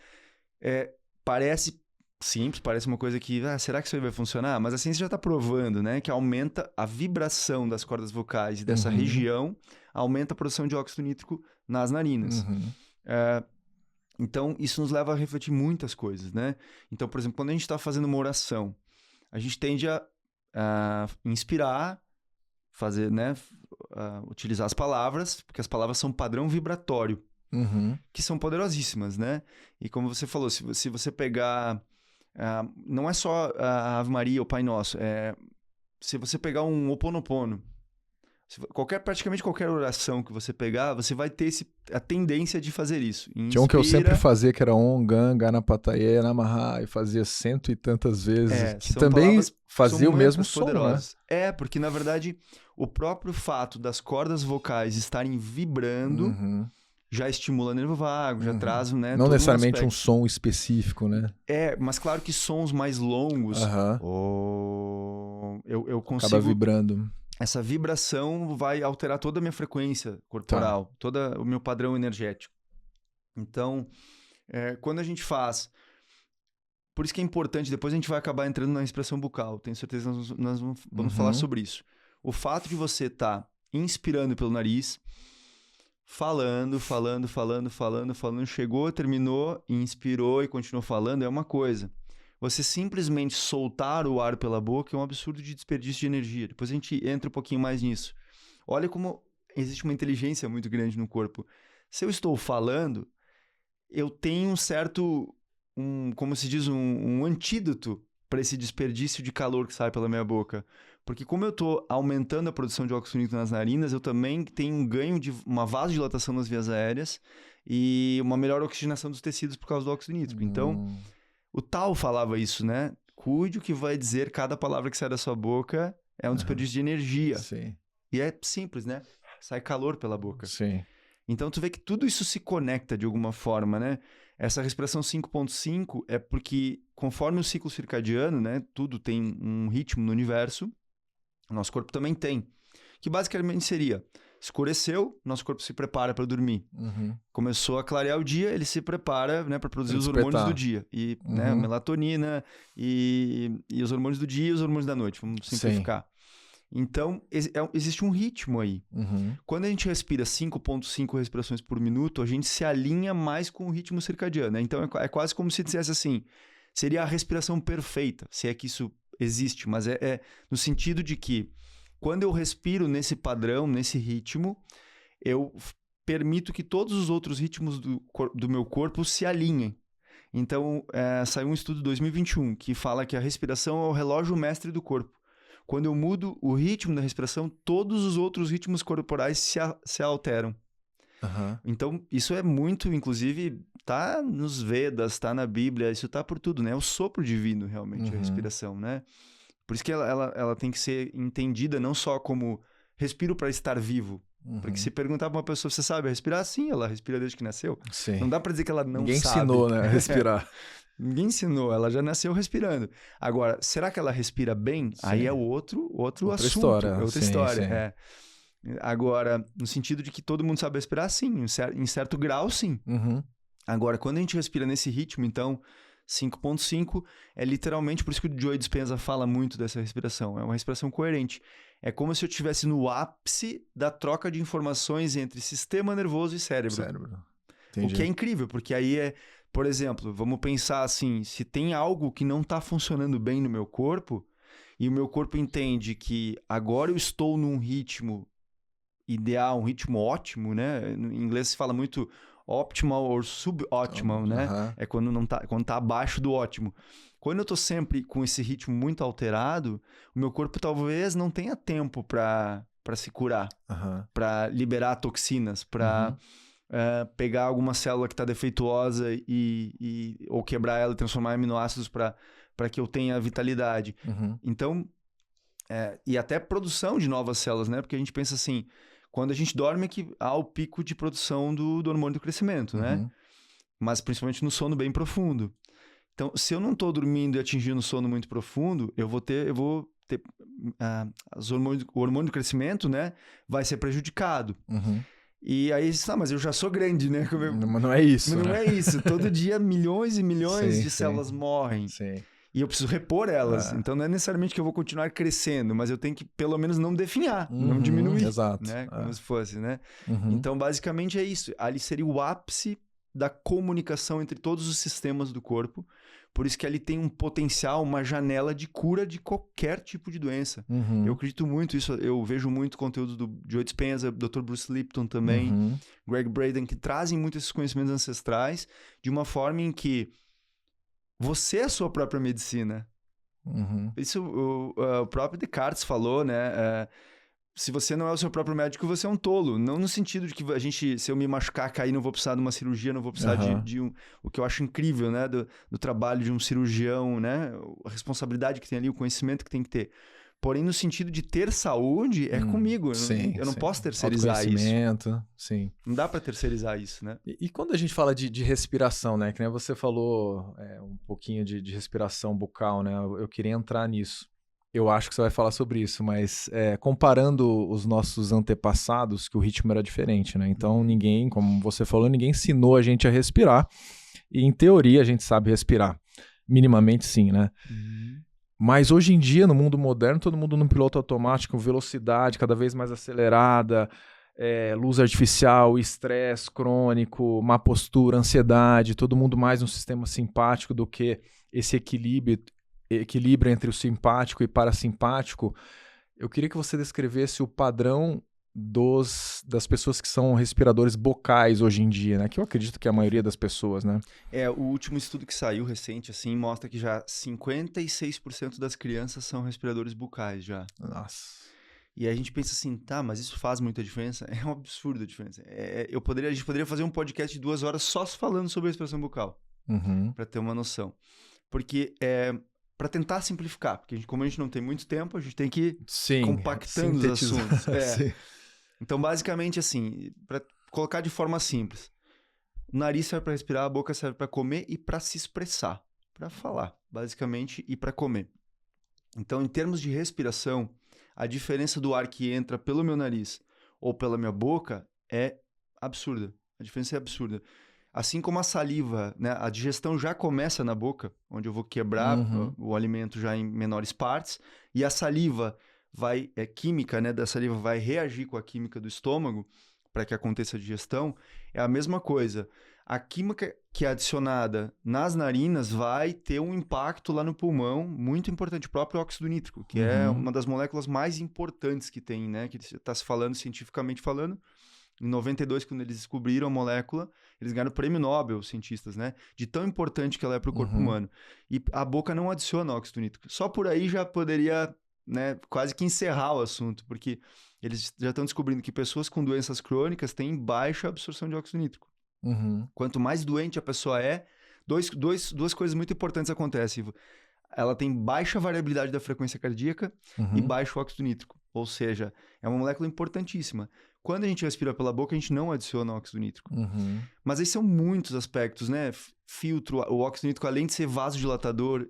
parece simples, parece uma coisa que, será que isso aí vai funcionar? Mas a ciência já está provando, né? Que aumenta a vibração das cordas vocais e dessa região, aumenta a produção de óxido nítrico nas narinas. Então, isso nos leva a refletir muitas coisas, né? Então, por exemplo, quando a gente está fazendo uma oração, a gente tende a inspirar, fazer, né? Utilizar as palavras, porque as palavras são padrão vibratório, que são poderosíssimas, né? E como você falou, se você pegar... não é só a Ave Maria ou o Pai Nosso, se você pegar um Ho Oponopono, praticamente qualquer oração que você pegar, você vai ter a tendência de fazer isso. Tinha um que eu sempre fazia, que era Om, Gan, Ganapataye, Namaha, e fazia 100 e tantas vezes, que também fazia o mesmo som, né? Porque na verdade, o próprio fato das cordas vocais estarem vibrando já estimula nervo vago, já traz, né? Não necessariamente um som específico, né? Mas claro que sons mais longos, eu consigo... Acaba vibrando. Essa vibração vai alterar toda a minha frequência corporal, todo o meu padrão energético. Então, quando a gente faz... Por isso que é importante, depois a gente vai acabar entrando na expressão bucal, tenho certeza que nós vamos falar sobre isso. O fato de você estar inspirando pelo nariz, falando, chegou, terminou, inspirou e continuou falando, é uma coisa. Você simplesmente soltar o ar pela boca é um absurdo de desperdício de energia. Depois a gente entra um pouquinho mais nisso. Olha como existe uma inteligência muito grande no corpo. Se eu estou falando, eu tenho um certo, como se diz, um antídoto para esse desperdício de calor que sai pela minha boca. Porque como eu estou aumentando a produção de óxido nítrico nas narinas, eu também tenho um ganho de uma vasodilatação nas vias aéreas e uma melhor oxigenação dos tecidos por causa do óxido nítrico. Então, o Tao falava isso, né? Cuide o que vai dizer cada palavra que sai da sua boca é um desperdício de energia. Sim. E é simples, né? Sai calor pela boca. Sim. Então, tu vê que tudo isso se conecta de alguma forma, né? Essa respiração 5.5 é porque, conforme o ciclo circadiano, né? Tudo tem um ritmo no universo, o nosso corpo também tem. Que basicamente seria, escureceu, nosso corpo se prepara para dormir. Começou a clarear o dia, ele se prepara, né, para produzir os hormônios do dia. E, né, melatonina e os hormônios do dia e os hormônios da noite, vamos simplificar. Então, existe um ritmo aí. Quando a gente respira 5.5 respirações por minuto, a gente se alinha mais com o ritmo circadiano, né? Então, é quase como se dissesse assim, seria a respiração perfeita, se é que isso existe, mas é no sentido de que quando eu respiro nesse padrão, nesse ritmo, eu permito que todos os outros ritmos do meu corpo se alinhem. Então, saiu um estudo de 2021 que fala que a respiração é o relógio mestre do corpo. Quando eu mudo o ritmo da respiração, todos os outros ritmos corporais se alteram. Então, isso é muito, inclusive, tá nos Vedas, tá na Bíblia, isso tá por tudo, né? É o sopro divino, realmente, a respiração, né? Por isso que ela tem que ser entendida não só como respiro para estar vivo. Porque se perguntar pra uma pessoa, você sabe respirar? Sim, ela respira desde que nasceu. Sim. Não dá pra dizer que ela não Ninguém sabe. ensinou, né, a respirar. Ninguém ensinou, ela já nasceu respirando. Agora, será que ela respira bem? Sim. Aí é outro outra assunto. História. É outra sim, história. Sim. Agora, no sentido de que todo mundo sabe respirar, sim. Em certo grau, sim. Agora, quando a gente respira nesse ritmo, então, 5.5 é literalmente, por isso que o Joe Dispenza fala muito dessa respiração. É uma respiração coerente. É como se eu estivesse no ápice da troca de informações entre sistema nervoso e cérebro. Entendi. O que é incrível, porque aí por exemplo, vamos pensar assim, se tem algo que não está funcionando bem no meu corpo, e o meu corpo entende que agora eu estou num ritmo ideal, um ritmo ótimo, né? Em inglês se fala muito optimal ou suboptimal, né? É quando tá abaixo do ótimo. Quando eu tô sempre com esse ritmo muito alterado, o meu corpo talvez não tenha tempo para se curar, para liberar toxinas, para pegar alguma célula que está defeituosa ou quebrar ela e transformar em aminoácidos para que eu tenha vitalidade. Então, e até produção de novas células, né? Porque a gente pensa assim, quando a gente dorme é que há o pico de produção do hormônio do crescimento, né? Mas principalmente no sono bem profundo. Então, se eu não estou dormindo e atingindo um sono muito profundo, eu vou ter o hormônio do crescimento, né? Vai ser prejudicado. E aí, mas eu já sou grande, né? Mas não é isso, Mas não né? é isso. Todo dia milhões e milhões de células morrem. Sim. E eu preciso repor elas. Então, não é necessariamente que eu vou continuar crescendo, mas eu tenho que, pelo menos, não definhar, não diminuir. Exato. Né? Como se fosse, né? Então, basicamente é isso. Ali seria o ápice da comunicação entre todos os sistemas do corpo. Por isso que ali tem um potencial, uma janela de cura de qualquer tipo de doença. Eu acredito muito nisso. Eu vejo muito conteúdo do Joe Dispenza, Dr. Bruce Lipton também, Greg Braden, que trazem muito esses conhecimentos ancestrais de uma forma em que você é a sua própria medicina. Isso o próprio Descartes falou, né? Se você não é o seu próprio médico, você é um tolo. Não no sentido de que se eu me machucar, cair, não vou precisar de uma cirurgia, não vou precisar o que eu acho incrível, né? Do trabalho de um cirurgião, né? A responsabilidade que tem ali, o conhecimento que tem que ter. Porém, no sentido de ter saúde, é comigo. Eu não posso terceirizar isso. Sim. Não dá para terceirizar isso, né? E quando a gente fala de respiração, né? Que nem você falou um pouquinho de respiração bucal, né? Eu queria entrar nisso. Eu acho que você vai falar sobre isso, mas comparando os nossos antepassados, que o ritmo era diferente, né? Então ninguém, como você falou, ninguém ensinou a gente a respirar. E em teoria a gente sabe respirar. Minimamente sim, né? Mas hoje em dia, no mundo moderno, todo mundo no piloto automático, velocidade cada vez mais acelerada, luz artificial, estresse crônico, má postura, ansiedade, todo mundo mais no sistema simpático do que esse equilíbrio entre o simpático e parasimpático. Eu queria que você descrevesse o padrão das pessoas que são respiradores bocais hoje em dia, né? Que eu acredito que é a maioria das pessoas, né? O último estudo que saiu recente, assim, mostra que já 56% das crianças são respiradores bucais já. Nossa. E aí a gente pensa assim, tá, mas isso faz muita diferença? É um absurdo a diferença. A gente poderia fazer um podcast de 2 horas só falando sobre a respiração bucal, para ter uma noção. Porque para tentar simplificar, porque como a gente não tem muito tempo, a gente tem que ir compactando os assuntos. Então, basicamente, assim, para colocar de forma simples, o nariz serve para respirar, a boca serve para comer e para se expressar, para falar, basicamente, e para comer. Então, em termos de respiração, a diferença do ar que entra pelo meu nariz ou pela minha boca é absurda. A diferença é absurda. Assim como a saliva, né? A digestão já começa na boca, onde eu vou quebrar o alimento já em menores partes, e a saliva química, né, da saliva vai reagir com a química do estômago para que aconteça a digestão. É a mesma coisa. A química que é adicionada nas narinas vai ter um impacto lá no pulmão muito importante, o próprio óxido nítrico, que é uma das moléculas mais importantes que tem, né? Que está se falando, cientificamente falando. Em 92, quando eles descobriram a molécula, eles ganharam o prêmio Nobel, os cientistas, né? De tão importante que ela é para o corpo humano. E a boca não adiciona óxido nítrico. Só por aí já poderia, né, quase que encerrar o assunto, porque eles já estão descobrindo que pessoas com doenças crônicas têm baixa absorção de óxido nítrico. Quanto mais doente a pessoa é, duas coisas muito importantes acontecem. Ela tem baixa variabilidade da frequência cardíaca e baixo óxido nítrico. Ou seja, é uma molécula importantíssima. Quando a gente respira pela boca, a gente não adiciona óxido nítrico. Mas aí são muitos aspectos, né? Filtro, o óxido nítrico, além de ser vasodilatador,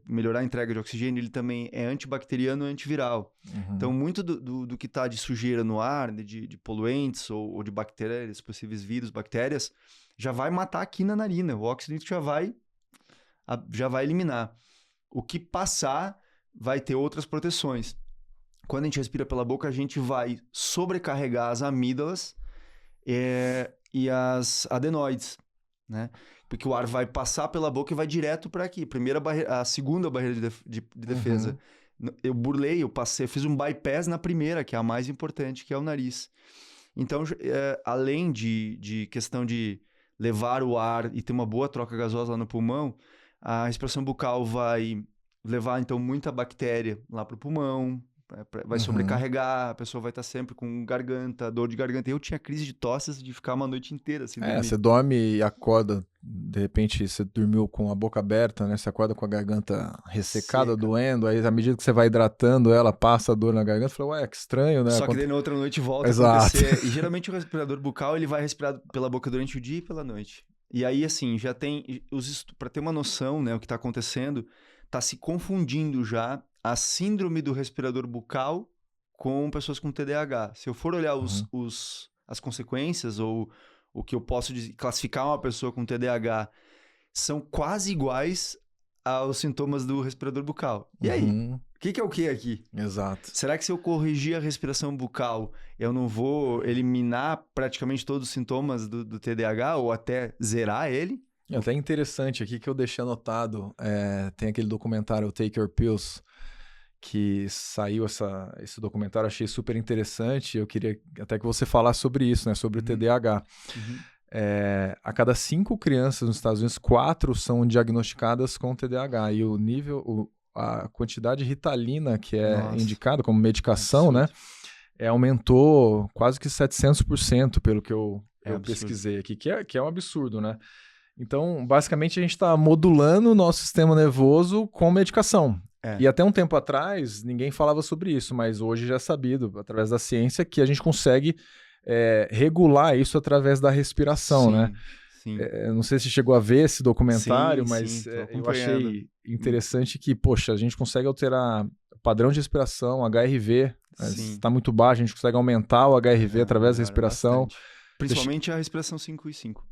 melhorar a entrega de oxigênio, ele também é antibacteriano e antiviral. Então, muito do que está de sujeira no ar, de poluentes ou de bactérias, possíveis vírus, bactérias, já vai matar aqui na narina. O óxido nítrico já vai eliminar. O que passar vai ter outras proteções. Quando a gente respira pela boca, a gente vai sobrecarregar as amígdalas e as adenoides, né? Porque o ar vai passar pela boca e vai direto para aqui. A segunda barreira de defesa. Eu burlei, fiz um bypass na primeira, que é a mais importante, que é o nariz. Então, além de questão de levar o ar e ter uma boa troca gasosa lá no pulmão, a respiração bucal vai levar, então, muita bactéria lá para o pulmão, vai sobrecarregar, a pessoa vai estar sempre com garganta, dor de garganta. Eu tinha crise de tosse de ficar uma noite inteira assim. Você dorme e acorda, de repente você dormiu com a boca aberta, né? Você acorda com a garganta ressecada, doendo, aí à medida que você vai hidratando ela, passa a dor na garganta, fala, ué, que estranho, né? Só que daí na outra noite volta a acontecer. E geralmente o respirador bucal, ele vai respirar pela boca durante o dia e pela noite. E aí, assim, já tem, para ter uma noção, né, o que está acontecendo, está se confundindo já a síndrome do respirador bucal com pessoas com TDAH. Se eu for olhar as consequências ou o que eu posso classificar uma pessoa com TDAH, são quase iguais aos sintomas do respirador bucal. E aí? O que é o que aqui? Exato. Será que se eu corrigir a respiração bucal, eu não vou eliminar praticamente todos os sintomas do TDAH ou até zerar ele? É até interessante aqui que eu deixei anotado, tem aquele documentário Take Your Pills, que saiu esse documentário, achei super interessante. Eu queria até que você falasse sobre isso, né? Sobre o TDAH. A cada 5 crianças nos Estados Unidos, 4 são diagnosticadas com TDAH. E o nível, a quantidade de Ritalina que é indicada como medicação, né? Aumentou quase que 700%, pelo que eu pesquisei aqui, que é um absurdo, né? Então, basicamente, a gente está modulando o nosso sistema nervoso com medicação. E até um tempo atrás, ninguém falava sobre isso, mas hoje já é sabido, através da ciência, que a gente consegue regular isso através da respiração, né? Sim. Não sei se chegou a ver esse documentário, mas eu achei interessante que, poxa, a gente consegue alterar o padrão de respiração, HRV, está muito baixo, a gente consegue aumentar o HRV através da respiração. Bastante. Principalmente a respiração 5 e 5.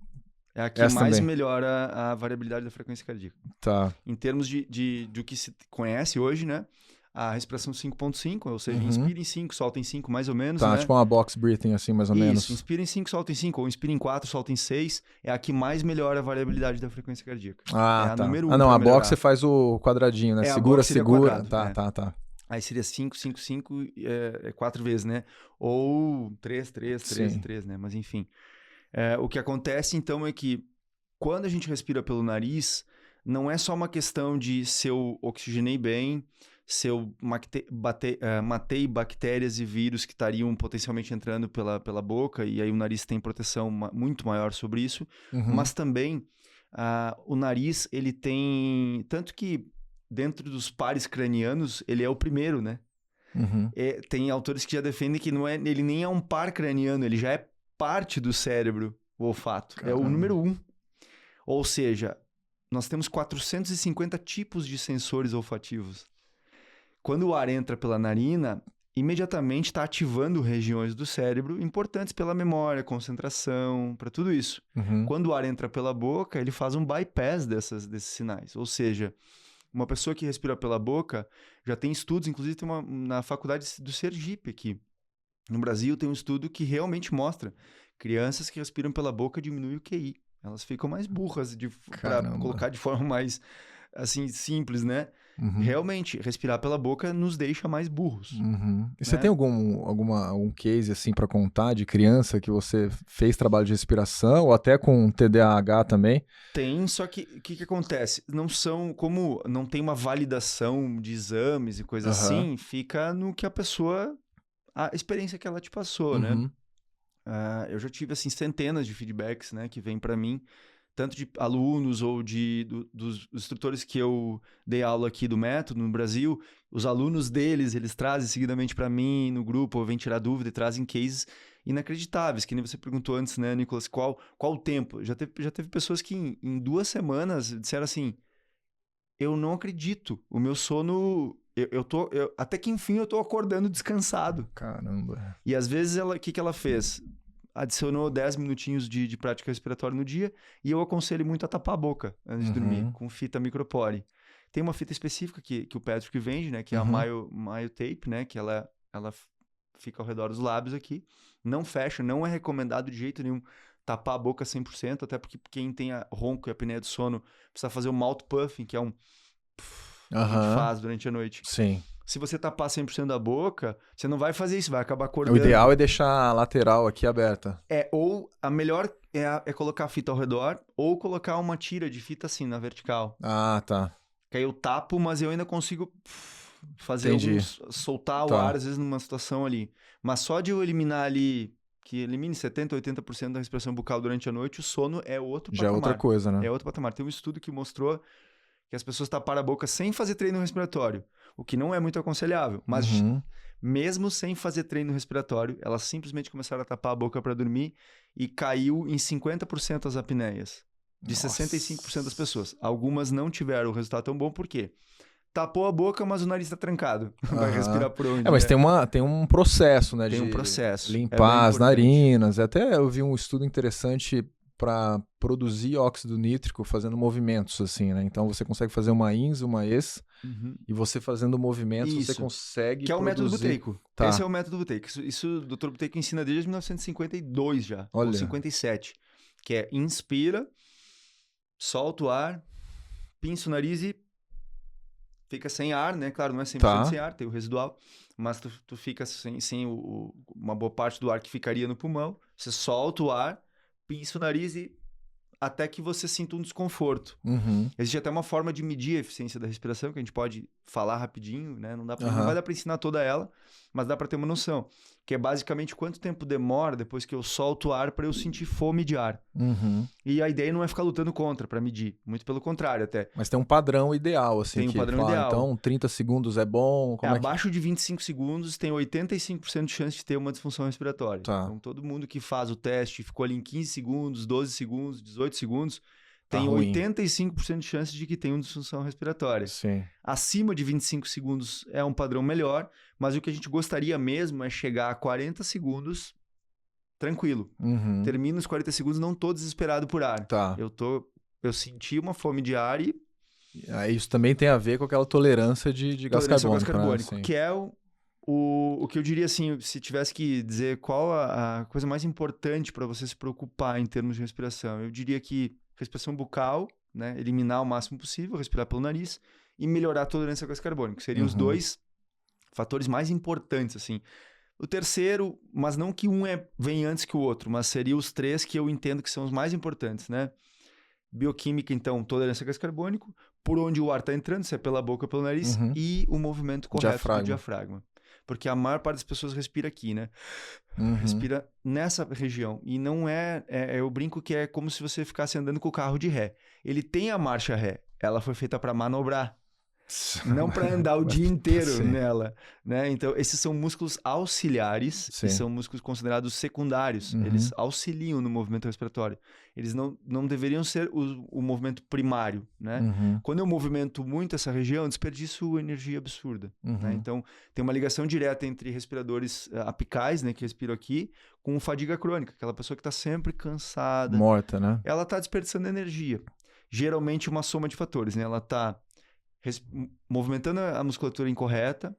É a que mais melhora a variabilidade da frequência cardíaca. Tá. Em termos do que se conhece hoje, né? A respiração 5.5, ou seja, inspira em 5, solta em 5, mais ou menos, né? Tipo uma box breathing, assim, mais ou menos. Isso, inspira em 5, solta em 5, ou inspira em 4, solta em 6, é a que mais melhora a variabilidade da frequência cardíaca. Ah, é a tá. número 1 a box você faz o quadradinho, né? Segura. Quadrado, Tá. Aí seria 5, 5, 5, 4 vezes, né? Ou 3, 3, 3 Sim. e 3, né? Mas enfim. O que acontece, então, é que quando a gente respira pelo nariz, não é só uma questão de se eu oxigenei bem, se eu matei bactérias e vírus que estariam potencialmente entrando pela boca, e aí o nariz tem proteção muito maior sobre isso, Uhum. mas também o nariz, ele tem... Tanto que dentro dos pares cranianos, ele é o primeiro, né? Uhum. Tem autores que já defendem que ele nem é um par craniano, ele já é parte do cérebro, o olfato. É o Caramba. número 1. Ou seja, nós temos 450 tipos de sensores olfativos. Quando o ar entra pela narina, imediatamente está ativando regiões do cérebro importantes pela memória, concentração, para tudo isso. Uhum. Quando o ar entra pela boca, ele faz um bypass desses sinais. Ou seja, uma pessoa que respira pela boca, já tem estudos, inclusive tem na faculdade do Sergipe aqui, no Brasil, tem um estudo que realmente mostra crianças que respiram pela boca diminuem o QI. Elas ficam mais burras, para Caramba. colocar de forma mais, assim, simples, né? Uhum. Realmente, respirar pela boca nos deixa mais burros, Uhum. E você tem né? algum case assim para contar de criança que você fez trabalho de respiração ou até com TDAH também? Tem, só que o que acontece? Não são, como não tem uma validação de exames e coisa Aham. assim, fica no que a experiência que ela te passou, né? Uhum. Eu já tive, assim, centenas de feedbacks, né, que vêm para mim, tanto de alunos ou dos instrutores que eu dei aula aqui do método no Brasil. Os alunos deles, eles trazem seguidamente para mim no grupo, ou vêm tirar dúvida e trazem cases inacreditáveis, que nem você perguntou antes, né, Nicolas, qual o tempo? Já teve pessoas que em 2 semanas disseram assim, eu não acredito, o meu sono... até que enfim eu tô acordando descansado. Caramba. E às vezes o que ela fez? Adicionou 10 minutinhos de prática respiratória no dia e eu aconselho muito a tapar a boca antes de dormir, Uhum. com fita micropore. Tem uma fita específica que o Patrick vende, né? Que é a Uhum. Myotape, né? Que ela fica ao redor dos lábios aqui. Não fecha, não é recomendado de jeito nenhum tapar a boca 100%, até porque quem tem ronco e apneia do sono precisa fazer o mouth puffing, que é um que a gente Aham. faz durante a noite. Sim. Se você tapar 100% da boca, você não vai fazer isso, vai acabar O ideal acordando. é deixar a lateral aqui aberta. Ou a melhor é colocar a fita ao redor, ou colocar uma tira de fita assim na vertical. Ah, tá. Que aí eu tapo, mas eu ainda consigo fazer Entendi. soltar o ar, Tá. às vezes, numa situação ali. Mas só de eu eliminar ali, que elimine 70%, 80% da respiração bucal durante a noite, o sono é outro Já é outra patamar. coisa, né? É outro patamar. Tem um estudo que mostrou que as pessoas taparam a boca sem fazer treino respiratório, o que não é muito aconselhável. Mas Uhum. mesmo sem fazer treino respiratório, elas simplesmente começaram a tapar a boca para dormir e caiu em 50% as apneias, de 65% das Nossa. pessoas. Algumas não tiveram o resultado tão bom, por quê? Tapou a boca, mas o nariz está trancado. Vai Aham. respirar por É, onde, mas né? tem um processo, né, Tem um de processo. É bem limpar as importante. narinas. Até eu vi um estudo interessante para produzir óxido nítrico fazendo movimentos, assim, né? Então você consegue fazer uma ins, uma ex, Uhum. e você fazendo movimentos você Isso. consegue Que é o método produzir. buteico. Esse é Tá, o método buteico. Isso o Dr. Buteyko ensina desde 1952 já, ou olha. 57. Que é inspira, solta o ar, pinça o nariz e fica sem ar, né? Claro, não é 100% Tá. sem ar, tem o residual, mas tu fica sem uma boa parte do ar que ficaria no pulmão. Você solta o ar, pinça o nariz e até que você sinta um desconforto. Uhum. Existe até uma forma de medir a eficiência da respiração, que a gente pode falar rapidinho, né? Não vai Aham. dar para ensinar toda ela, mas dá para ter uma noção. Que é basicamente quanto tempo demora depois que eu solto o ar para eu sentir fome de ar. Uhum. E a ideia não é ficar lutando contra para medir, muito pelo contrário até. Mas tem um padrão ideal, assim, Tem um que padrão fala, ideal. então 30 segundos é bom, como é que... Abaixo de 25 segundos tem 85% de chance de ter uma disfunção respiratória. Tá, Então, todo mundo que faz o teste ficou ali em 15 segundos, 12 segundos, 18 segundos, tá tem ruim. 85% de chance de que tenha uma disfunção respiratória. Sim. Acima de 25 segundos é um padrão melhor, mas o que a gente gostaria mesmo é chegar a 40 segundos tranquilo. Uhum. Termina os 40 segundos, não tô desesperado por ar. Tá. Eu senti uma fome de ar e Aí isso também tem a ver com aquela tolerância de gás tolerância ao gás carbônico, né? carbônico, Sim. que é o que eu diria assim, se tivesse que dizer qual a coisa mais importante para você se preocupar em termos de respiração, eu diria que respiração bucal, né, eliminar o máximo possível, respirar pelo nariz e melhorar a tolerância ao gás carbônico. Seriam os Uhum. dois fatores mais importantes, assim. O terceiro, mas não que um vem antes que o outro, mas seria os 3 que eu entendo que são os mais importantes, né? Bioquímica, então, tolerância a gás carbônico, por onde o ar está entrando, se é pela boca ou pelo nariz, e o movimento correto do diafragma. Porque a maior parte das pessoas respira aqui, né? Respira nessa região. E não eu brinco que é como se você ficasse andando com o carro de ré. Ele tem a marcha ré, ela foi feita para manobrar. Não para andar o dia inteiro nela, né? Então, esses são músculos auxiliares e são músculos considerados secundários. Eles auxiliam no movimento respiratório. Eles não deveriam ser o movimento primário, né? Quando eu movimento muito essa região, eu desperdiço energia absurda, né? Então, tem uma ligação direta entre respiradores apicais, né, que respiram aqui, com fadiga crônica, aquela pessoa que está sempre cansada. Morta, né? Ela está desperdiçando energia. Geralmente, uma soma de fatores, né? Ela está movimentando a musculatura incorreta,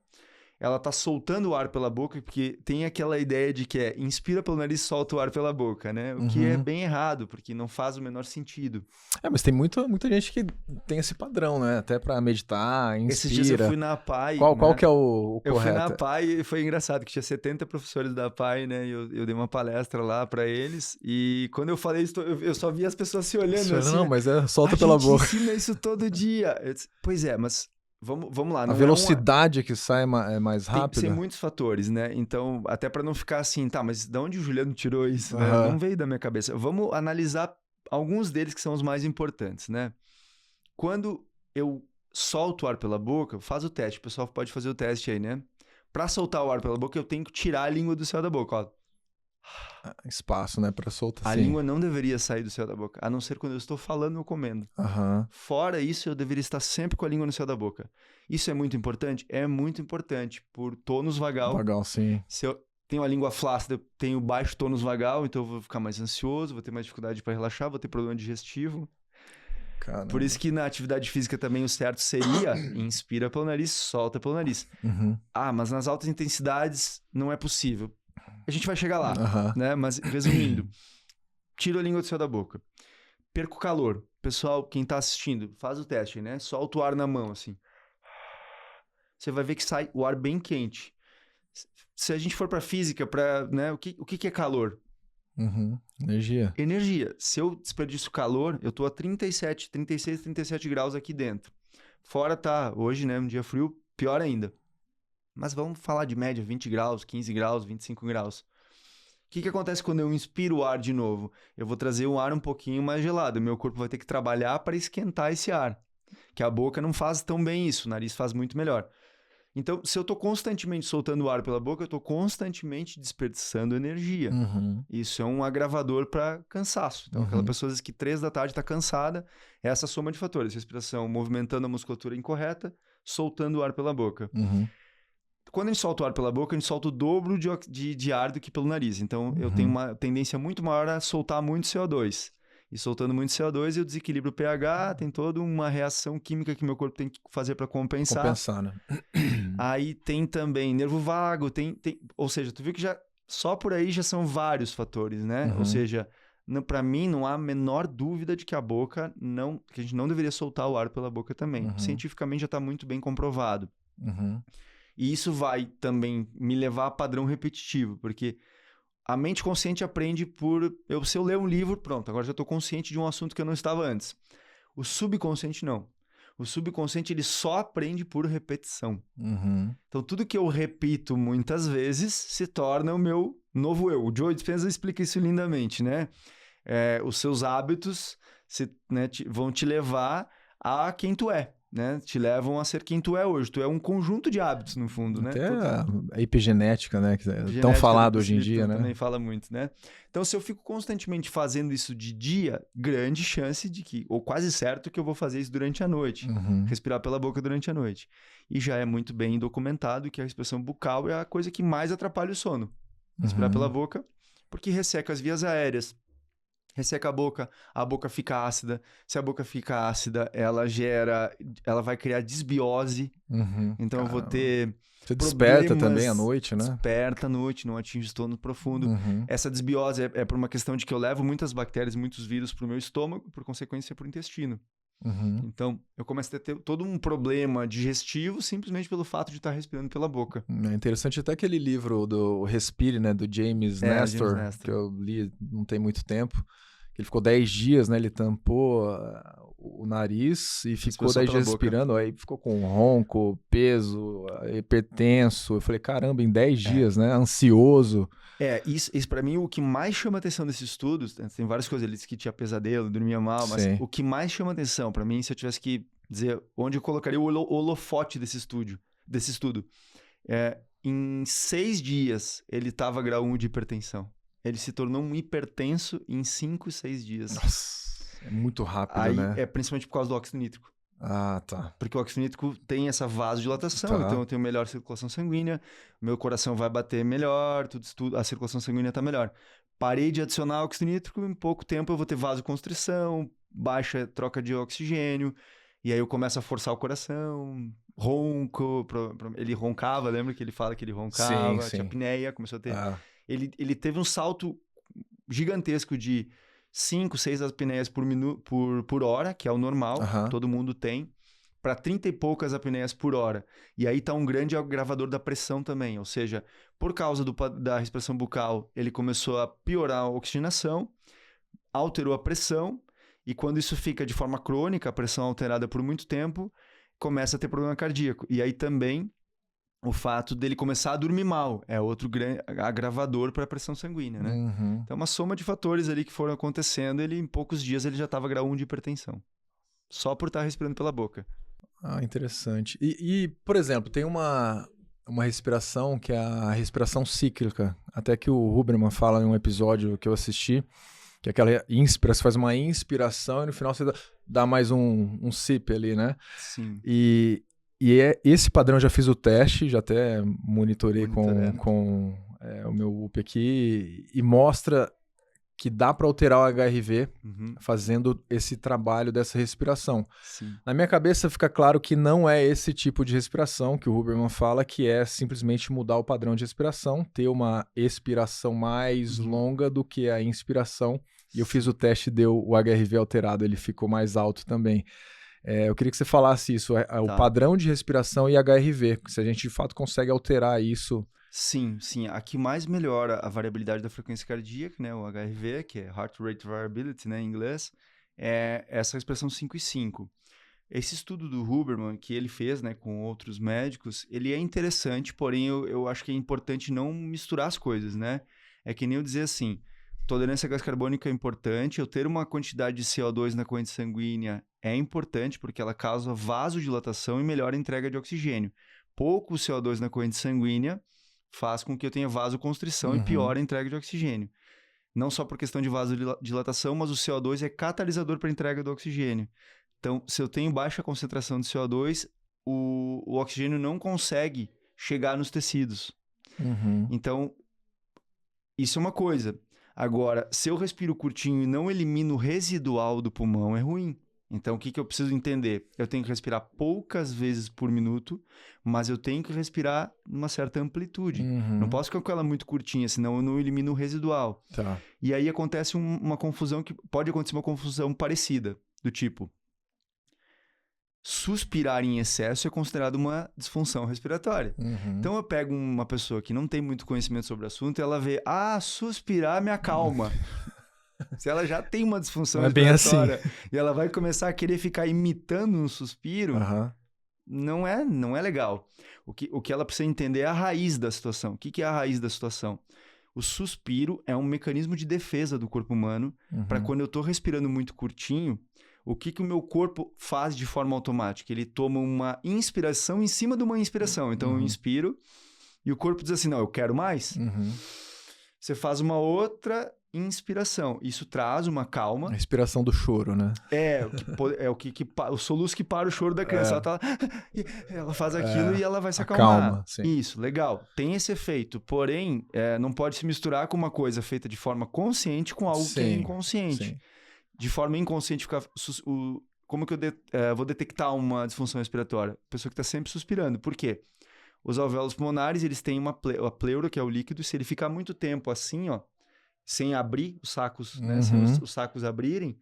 ela tá soltando o ar pela boca, porque tem aquela ideia de que inspira pelo nariz e solta o ar pela boca, né? O que é bem errado, porque não faz o menor sentido. Mas tem muita gente que tem esse padrão, né? Até pra meditar, inspira. Esses dias eu fui na APAI. Qual que é o correto? Eu fui na APAI e foi engraçado, que tinha 70 professores da APAI, né? E eu dei uma palestra lá pra eles, e quando eu falei isso, eu só vi as pessoas se olhando assim. Não, mas solta pela boca. A gente ensina isso todo dia. Pois é, mas... Vamos lá. A velocidade que sai é mais rápida? Tem muitos fatores, né? Então, até para não ficar assim, tá, mas de onde o Juliano tirou isso? Né? Não veio da minha cabeça. Vamos analisar alguns deles que são os mais importantes, né? Quando eu solto o ar pela boca, faz o teste. O pessoal pode fazer o teste aí, né? Para soltar o ar pela boca, eu tenho que tirar a língua do céu da boca, ó. Espaço, né, para soltar. A língua não deveria sair do céu da boca, a não ser quando eu estou falando ou comendo. Fora isso, eu deveria estar sempre com a língua no céu da boca. Isso é muito importante? É muito importante, por tônus vagal. Vagal, sim. Se eu tenho a língua flácida, eu tenho baixo tônus vagal, então eu vou ficar mais ansioso, vou ter mais dificuldade para relaxar, vou ter problema digestivo. Caramba. Por isso que na atividade física também o certo seria inspira pelo nariz, solta pelo nariz. Mas nas altas intensidades não é possível. A gente vai chegar lá, né? Mas, resumindo, tiro a língua do céu da boca. Perco calor. Pessoal, quem tá assistindo, faz o teste, né? Solta o ar na mão, assim. Você vai ver que sai o ar bem quente. Se a gente for pra física, né? O que é calor? Energia. Energia. Se eu desperdiço calor, eu tô a 36, 37 graus aqui dentro. Fora tá, hoje, né? Um dia frio, pior ainda. Mas vamos falar de média, 20 graus, 15 graus, 25 graus. O que acontece quando eu inspiro o ar de novo? Eu vou trazer o ar um pouquinho mais gelado. Meu corpo vai ter que trabalhar para esquentar esse ar. Que a boca não faz tão bem isso, o nariz faz muito melhor. Então, se eu estou constantemente soltando o ar pela boca, eu estou constantemente desperdiçando energia. Isso é um agravador para cansaço. Então, aquela pessoa que 3 da tarde está cansada, é essa soma de fatores. Respiração, movimentando a musculatura incorreta, soltando o ar pela boca. Quando a gente solta o ar pela boca, a gente solta o dobro de ar do que pelo nariz. Então, eu tenho uma tendência muito maior a soltar muito CO2. E soltando muito CO2, eu desequilibro o pH, tem toda uma reação química que meu corpo tem que fazer para compensar. Compensar, né? Aí tem também nervo vago, ou seja, tu viu que já só por aí já são vários fatores, né? Ou seja, para mim não há a menor dúvida de que que a gente não deveria soltar o ar pela boca também. Cientificamente já está muito bem comprovado. E isso vai também me levar a padrão repetitivo, porque a mente consciente aprende se eu ler um livro, pronto, agora já estou consciente de um assunto que eu não estava antes. O subconsciente não. O subconsciente ele só aprende por repetição. Então tudo que eu repito muitas vezes se torna o meu novo eu. O Joe Dispenza explica isso lindamente, né? Os seus hábitos vão te levar a quem tu é. Né? Te levam a ser quem tu é hoje. Tu é um conjunto de hábitos, no fundo, né? Até a epigenética, né? Que é tão falado hoje em dia, né? Também fala muito, né? Então, se eu fico constantemente fazendo isso de dia, grande chance de que, ou quase certo que eu vou fazer isso durante a noite. Respirar pela boca durante a noite. E já é muito bem documentado que a respiração bucal é a coisa que mais atrapalha o sono. Respirar pela boca, porque resseca as vias aéreas. Resseca a boca fica ácida. Se a boca fica ácida, ela vai criar desbiose. Então eu vou ter Você desperta também à noite, né? Desperta à noite, não atinge o sono profundo. Essa desbiose é por uma questão de que eu levo muitas bactérias, muitos vírus para o meu estômago, por consequência para o intestino. Uhum. Então, eu começo a ter todo um problema digestivo simplesmente pelo fato de estar respirando pela boca. É interessante até aquele livro do Respire, né, do James James Nestor, que Nestor. eu li não tem muito tempo. Ele ficou 10 dias, né? Ele tampou o nariz e ficou Respiração 10 pela dias boca. respirando. Aí ficou com ronco, peso, hipertenso. Eu falei, caramba, em 10 dias, né? Ansioso. Isso para mim, o que mais chama atenção desses estudos, tem várias coisas, ele disse que tinha pesadelo, dormia mal, mas Sim. o que mais chama atenção para mim, se eu tivesse que dizer onde eu colocaria o holofote desse estudo, em 6 dias ele estava grau 1 de hipertensão. Ele se tornou um hipertenso em 5, 6 dias. Nossa, é muito rápido, Aí né? é principalmente por causa do óxido nítrico. Ah, tá. Porque o óxido nítrico tem essa vasodilatação, Tá. então eu tenho melhor circulação sanguínea, meu coração vai bater melhor, tudo, a circulação sanguínea tá melhor. Parei de adicionar óxido nítrico, em pouco tempo eu vou ter vasoconstrição, baixa troca de oxigênio, e aí eu começo a forçar o coração, ronco, ele roncava, lembra que ele fala que ele roncava, Sim. tinha apneia, começou a ter... Ah, Ele teve um salto gigantesco de 5, 6 apneias por hora, que é o normal, aham. todo mundo tem, para 30 e poucas apneias por hora. E aí está um grande agravador da pressão também, ou seja, por causa da respiração bucal, ele começou a piorar a oxigenação, alterou a pressão, e quando isso fica de forma crônica, a pressão alterada por muito tempo, começa a ter problema cardíaco. E aí também o fato dele começar a dormir mal é outro grande agravador para a pressão sanguínea, né? Uhum. Então, uma soma de fatores ali que foram acontecendo, em poucos dias ele já estava grau 1 de hipertensão. Só por estar respirando pela boca. Ah, interessante. Por exemplo, tem uma respiração que é a respiração cíclica. Até que o Huberman fala em um episódio que eu assisti, que é aquela você faz uma inspiração e no final você dá mais um sip ali, né? Sim. Esse padrão eu já fiz o teste, já até monitorei Monitorando. com o meu UP aqui e mostra que dá para alterar o HRV fazendo esse trabalho dessa respiração. Sim. Na minha cabeça fica claro que não é esse tipo de respiração que o Huberman fala, que é simplesmente mudar o padrão de respiração, ter uma expiração mais longa do que a inspiração. E eu fiz o teste e deu o HRV alterado, ele ficou mais alto também. Eu queria que você falasse isso, o padrão de respiração e HRV, se a gente de fato consegue alterar isso. Sim. A que mais melhora a variabilidade da frequência cardíaca, né, o HRV, que é Heart Rate Variability, né, em inglês, é essa expressão 5 e 5. Esse estudo do Huberman, que ele fez, né, com outros médicos, ele é interessante, porém eu acho que é importante não misturar as coisas, né? É que nem eu dizer assim, tolerância a gás carbônico é importante, eu ter uma quantidade de CO2 na corrente sanguínea é importante, porque ela causa vasodilatação e melhora a entrega de oxigênio. Pouco CO2 na corrente sanguínea faz com que eu tenha vasoconstrição e piora a entrega de oxigênio. Não só por questão de vasodilatação, mas o CO2 é catalisador para a entrega do oxigênio. Então, se eu tenho baixa concentração de CO2, o oxigênio não consegue chegar nos tecidos. Então, isso é uma coisa. Agora, se eu respiro curtinho e não elimino o residual do pulmão, é ruim. Então, o que eu preciso entender? Eu tenho que respirar poucas vezes por minuto, mas eu tenho que respirar numa certa amplitude. Não posso ficar com ela muito curtinha, senão eu não elimino o residual. Tá. E aí acontece uma confusão, que pode acontecer uma confusão parecida, do tipo... Suspirar em excesso é considerado uma disfunção respiratória. Então eu pego uma pessoa que não tem muito conhecimento sobre o assunto e ela vê, suspirar me acalma. Se ela já tem uma disfunção respiratória e ela vai começar a querer ficar imitando um suspiro, não é legal. O que ela precisa entender é a raiz da situação. O que é a raiz da situação? O suspiro é um mecanismo de defesa do corpo humano para quando eu estou respirando muito curtinho, o que o meu corpo faz de forma automática? Ele toma uma inspiração em cima de uma inspiração. Então, eu inspiro e o corpo diz assim, não, eu quero mais. Você faz uma outra inspiração. Isso traz uma calma. A respiração do choro, né? O soluço que para o choro da criança. Ela faz aquilo e ela vai se acalmar. Calma, sim. Isso, legal. Tem esse efeito. Porém, não pode se misturar com uma coisa feita de forma consciente com algo que é inconsciente. Sim. De forma inconsciente, como que eu vou detectar uma disfunção respiratória? A pessoa que está sempre suspirando. Por quê? Os alvéolos pulmonares, eles têm a pleura, que é o líquido. Se ele ficar muito tempo assim, sem abrir os sacos, né? Sem os sacos abrirem,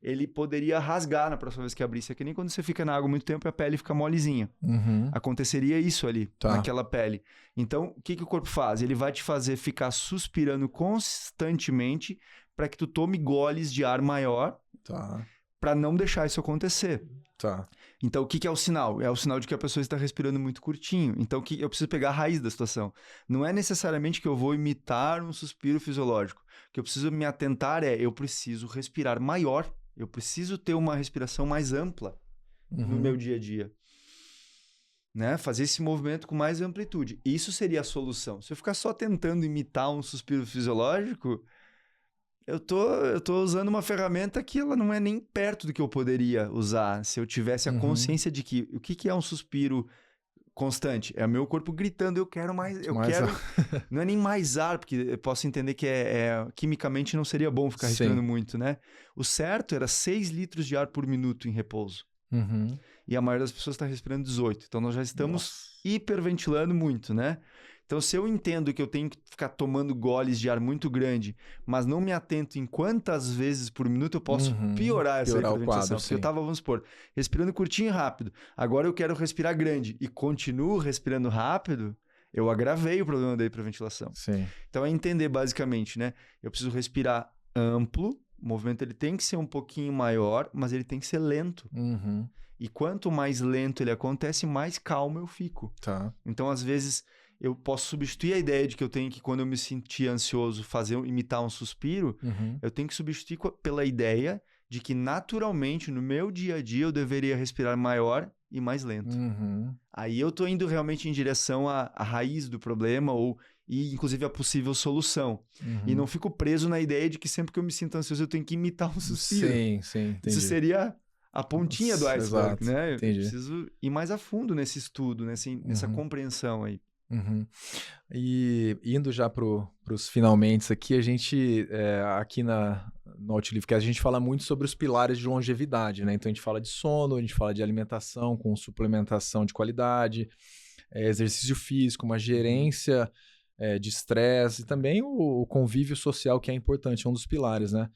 ele poderia rasgar na próxima vez que abrisse. É que nem quando você fica na água muito tempo e a pele fica molezinha. Aconteceria isso ali, naquela pele. Então, o que o corpo faz? Ele vai te fazer ficar suspirando constantemente para que tu tome goles de ar maior para não deixar isso acontecer. Então, o que é o sinal? É o sinal de que a pessoa está respirando muito curtinho. Então, eu preciso pegar a raiz da situação. Não é necessariamente que eu vou imitar um suspiro fisiológico. O que eu preciso me atentar eu preciso respirar maior. Eu preciso ter uma respiração mais ampla no meu dia a dia. Né? Fazer esse movimento com mais amplitude. Isso seria a solução. Se eu ficar só tentando imitar um suspiro fisiológico, eu tô usando uma ferramenta que ela não é nem perto do que eu poderia usar se eu tivesse a consciência de que o que é um suspiro constante? É o meu corpo gritando, eu quero mais, quero... Não é nem mais ar, porque eu posso entender que quimicamente não seria bom ficar respirando muito, né? O certo era 6 litros de ar por minuto em repouso. E a maioria das pessoas está respirando 18. Então, nós já estamos hiperventilando muito, né? Então, se eu entendo que eu tenho que ficar tomando goles de ar muito grande, mas não me atento em quantas vezes por minuto eu posso piorar essa hiperventilação. Porque eu estava, vamos supor, respirando curtinho e rápido. Agora eu quero respirar grande e continuo respirando rápido, eu agravei o problema da hiperventilação. Então, é entender basicamente, né? Eu preciso respirar amplo, o movimento ele tem que ser um pouquinho maior, mas ele tem que ser lento. E quanto mais lento ele acontece, mais calmo eu fico. Então, às vezes... eu posso substituir a ideia de que eu tenho que, quando eu me sentir ansioso, imitar um suspiro, eu tenho que substituir pela ideia de que, naturalmente, no meu dia a dia, eu deveria respirar maior e mais lento. Aí eu tô indo realmente em direção à raiz do problema e, inclusive, a possível solução. E não fico preso na ideia de que sempre que eu me sinto ansioso, eu tenho que imitar um suspiro. Entendi. Isso seria... a pontinha do iceberg, né? Eu preciso ir mais a fundo nesse estudo, nessa compreensão aí. E indo já para os finalmente aqui, a gente, aqui no Outlivecast, a gente fala muito sobre os pilares de longevidade, né? Então a gente fala de sono, a gente fala de alimentação com suplementação de qualidade, exercício físico, uma gerência de estresse e também o convívio social, que é importante, é um dos pilares, né?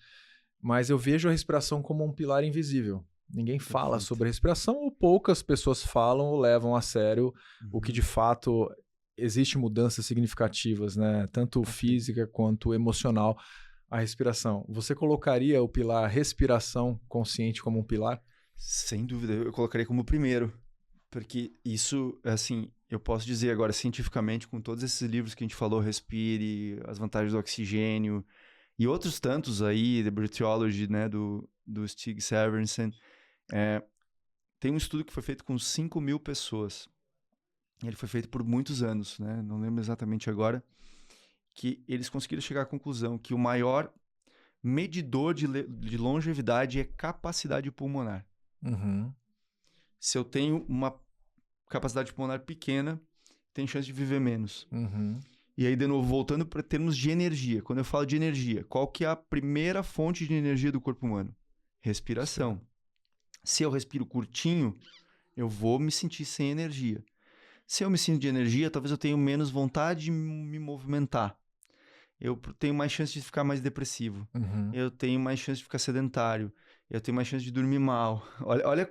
Mas eu vejo a respiração como um pilar invisível. Ninguém fala sobre a respiração, ou poucas pessoas falam ou levam a sério o que de fato existem mudanças significativas, né? Tanto física quanto emocional, a respiração. Você colocaria o pilar respiração consciente como um pilar? Sem dúvida, eu colocaria como o primeiro. Porque isso, assim, eu posso dizer agora cientificamente, com todos esses livros que a gente falou, Respire, As Vantagens do Oxigênio, e outros tantos aí, The Breathology, né, do Stig Severinsen, tem um estudo que foi feito com 5.000 pessoas. Ele foi feito por muitos anos, né? Não lembro exatamente agora, que eles conseguiram chegar à conclusão que o maior medidor de longevidade é capacidade pulmonar. Se eu tenho uma capacidade pulmonar pequena, tem chance de viver menos. E aí, de novo, voltando para termos de energia. Quando eu falo de energia, qual que é a primeira fonte de energia do corpo humano? Respiração. Se eu respiro curtinho, eu vou me sentir sem energia. Se eu me sinto de energia, talvez eu tenha menos vontade de me movimentar. Eu tenho mais chance de ficar mais depressivo. Eu tenho mais chance de ficar sedentário. Eu tenho mais chance de dormir mal. Olha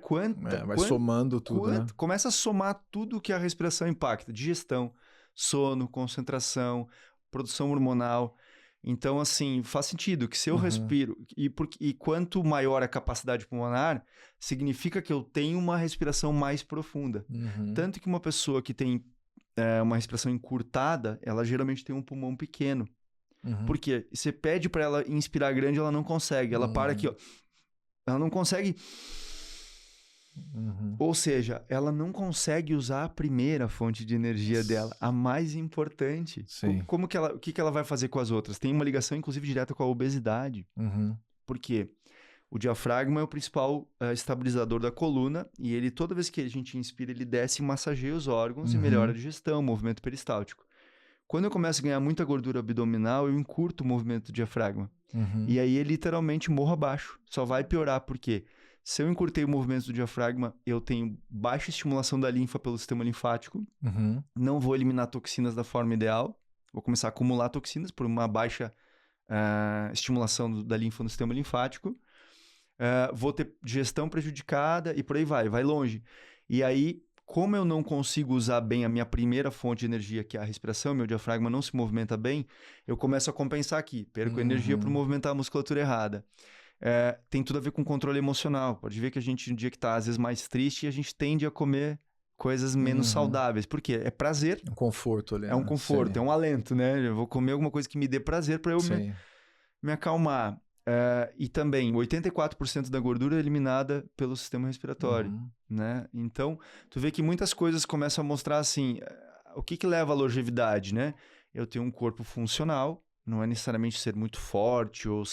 vai somando tudo, né? Começa a somar tudo que a respiração impacta. Digestão, sono, concentração, produção hormonal. Então, assim, faz sentido que se eu respiro... E quanto maior a capacidade pulmonar, significa que eu tenho uma respiração mais profunda. Tanto que uma pessoa que tem uma respiração encurtada, ela geralmente tem um pulmão pequeno. Por quê? Você pede para ela inspirar grande, ela não consegue. Ela para aqui, ó. Ela não consegue... Ou seja, ela não consegue usar a primeira fonte de energia dela, a mais importante. O que ela vai fazer com as outras? Tem uma ligação, inclusive, direta com a obesidade. Por quê? O diafragma é o principal estabilizador da coluna e ele, toda vez que a gente inspira, ele desce e massageia os órgãos e melhora a digestão, o movimento peristáltico. Quando eu começo a ganhar muita gordura abdominal, eu encurto o movimento do diafragma. E aí, eu literalmente morro abaixo. Só vai piorar, por quê? Se eu encurtei o movimento do diafragma, eu tenho baixa estimulação da linfa pelo sistema linfático. Não vou eliminar toxinas da forma ideal. Vou começar a acumular toxinas por uma baixa estimulação da linfa no sistema linfático. vou ter gestão prejudicada e por aí vai longe. E aí, como eu não consigo usar bem a minha primeira fonte de energia, que é a respiração, meu diafragma não se movimenta bem, eu começo a compensar aqui, perco energia para movimentar a musculatura errada. Tem tudo a ver com controle emocional. Pode ver que a gente, no dia que está às vezes mais triste, a gente tende a comer coisas menos saudáveis. Por quê? É prazer. Um conforto ali. É um conforto, é um alento, né? Eu vou comer alguma coisa que me dê prazer para eu me acalmar. E também, 84% da gordura é eliminada pelo sistema respiratório, né? Então, tu vê que muitas coisas começam a mostrar assim, o que leva à longevidade, né? Eu tenho um corpo funcional, não é necessariamente ser muito forte ou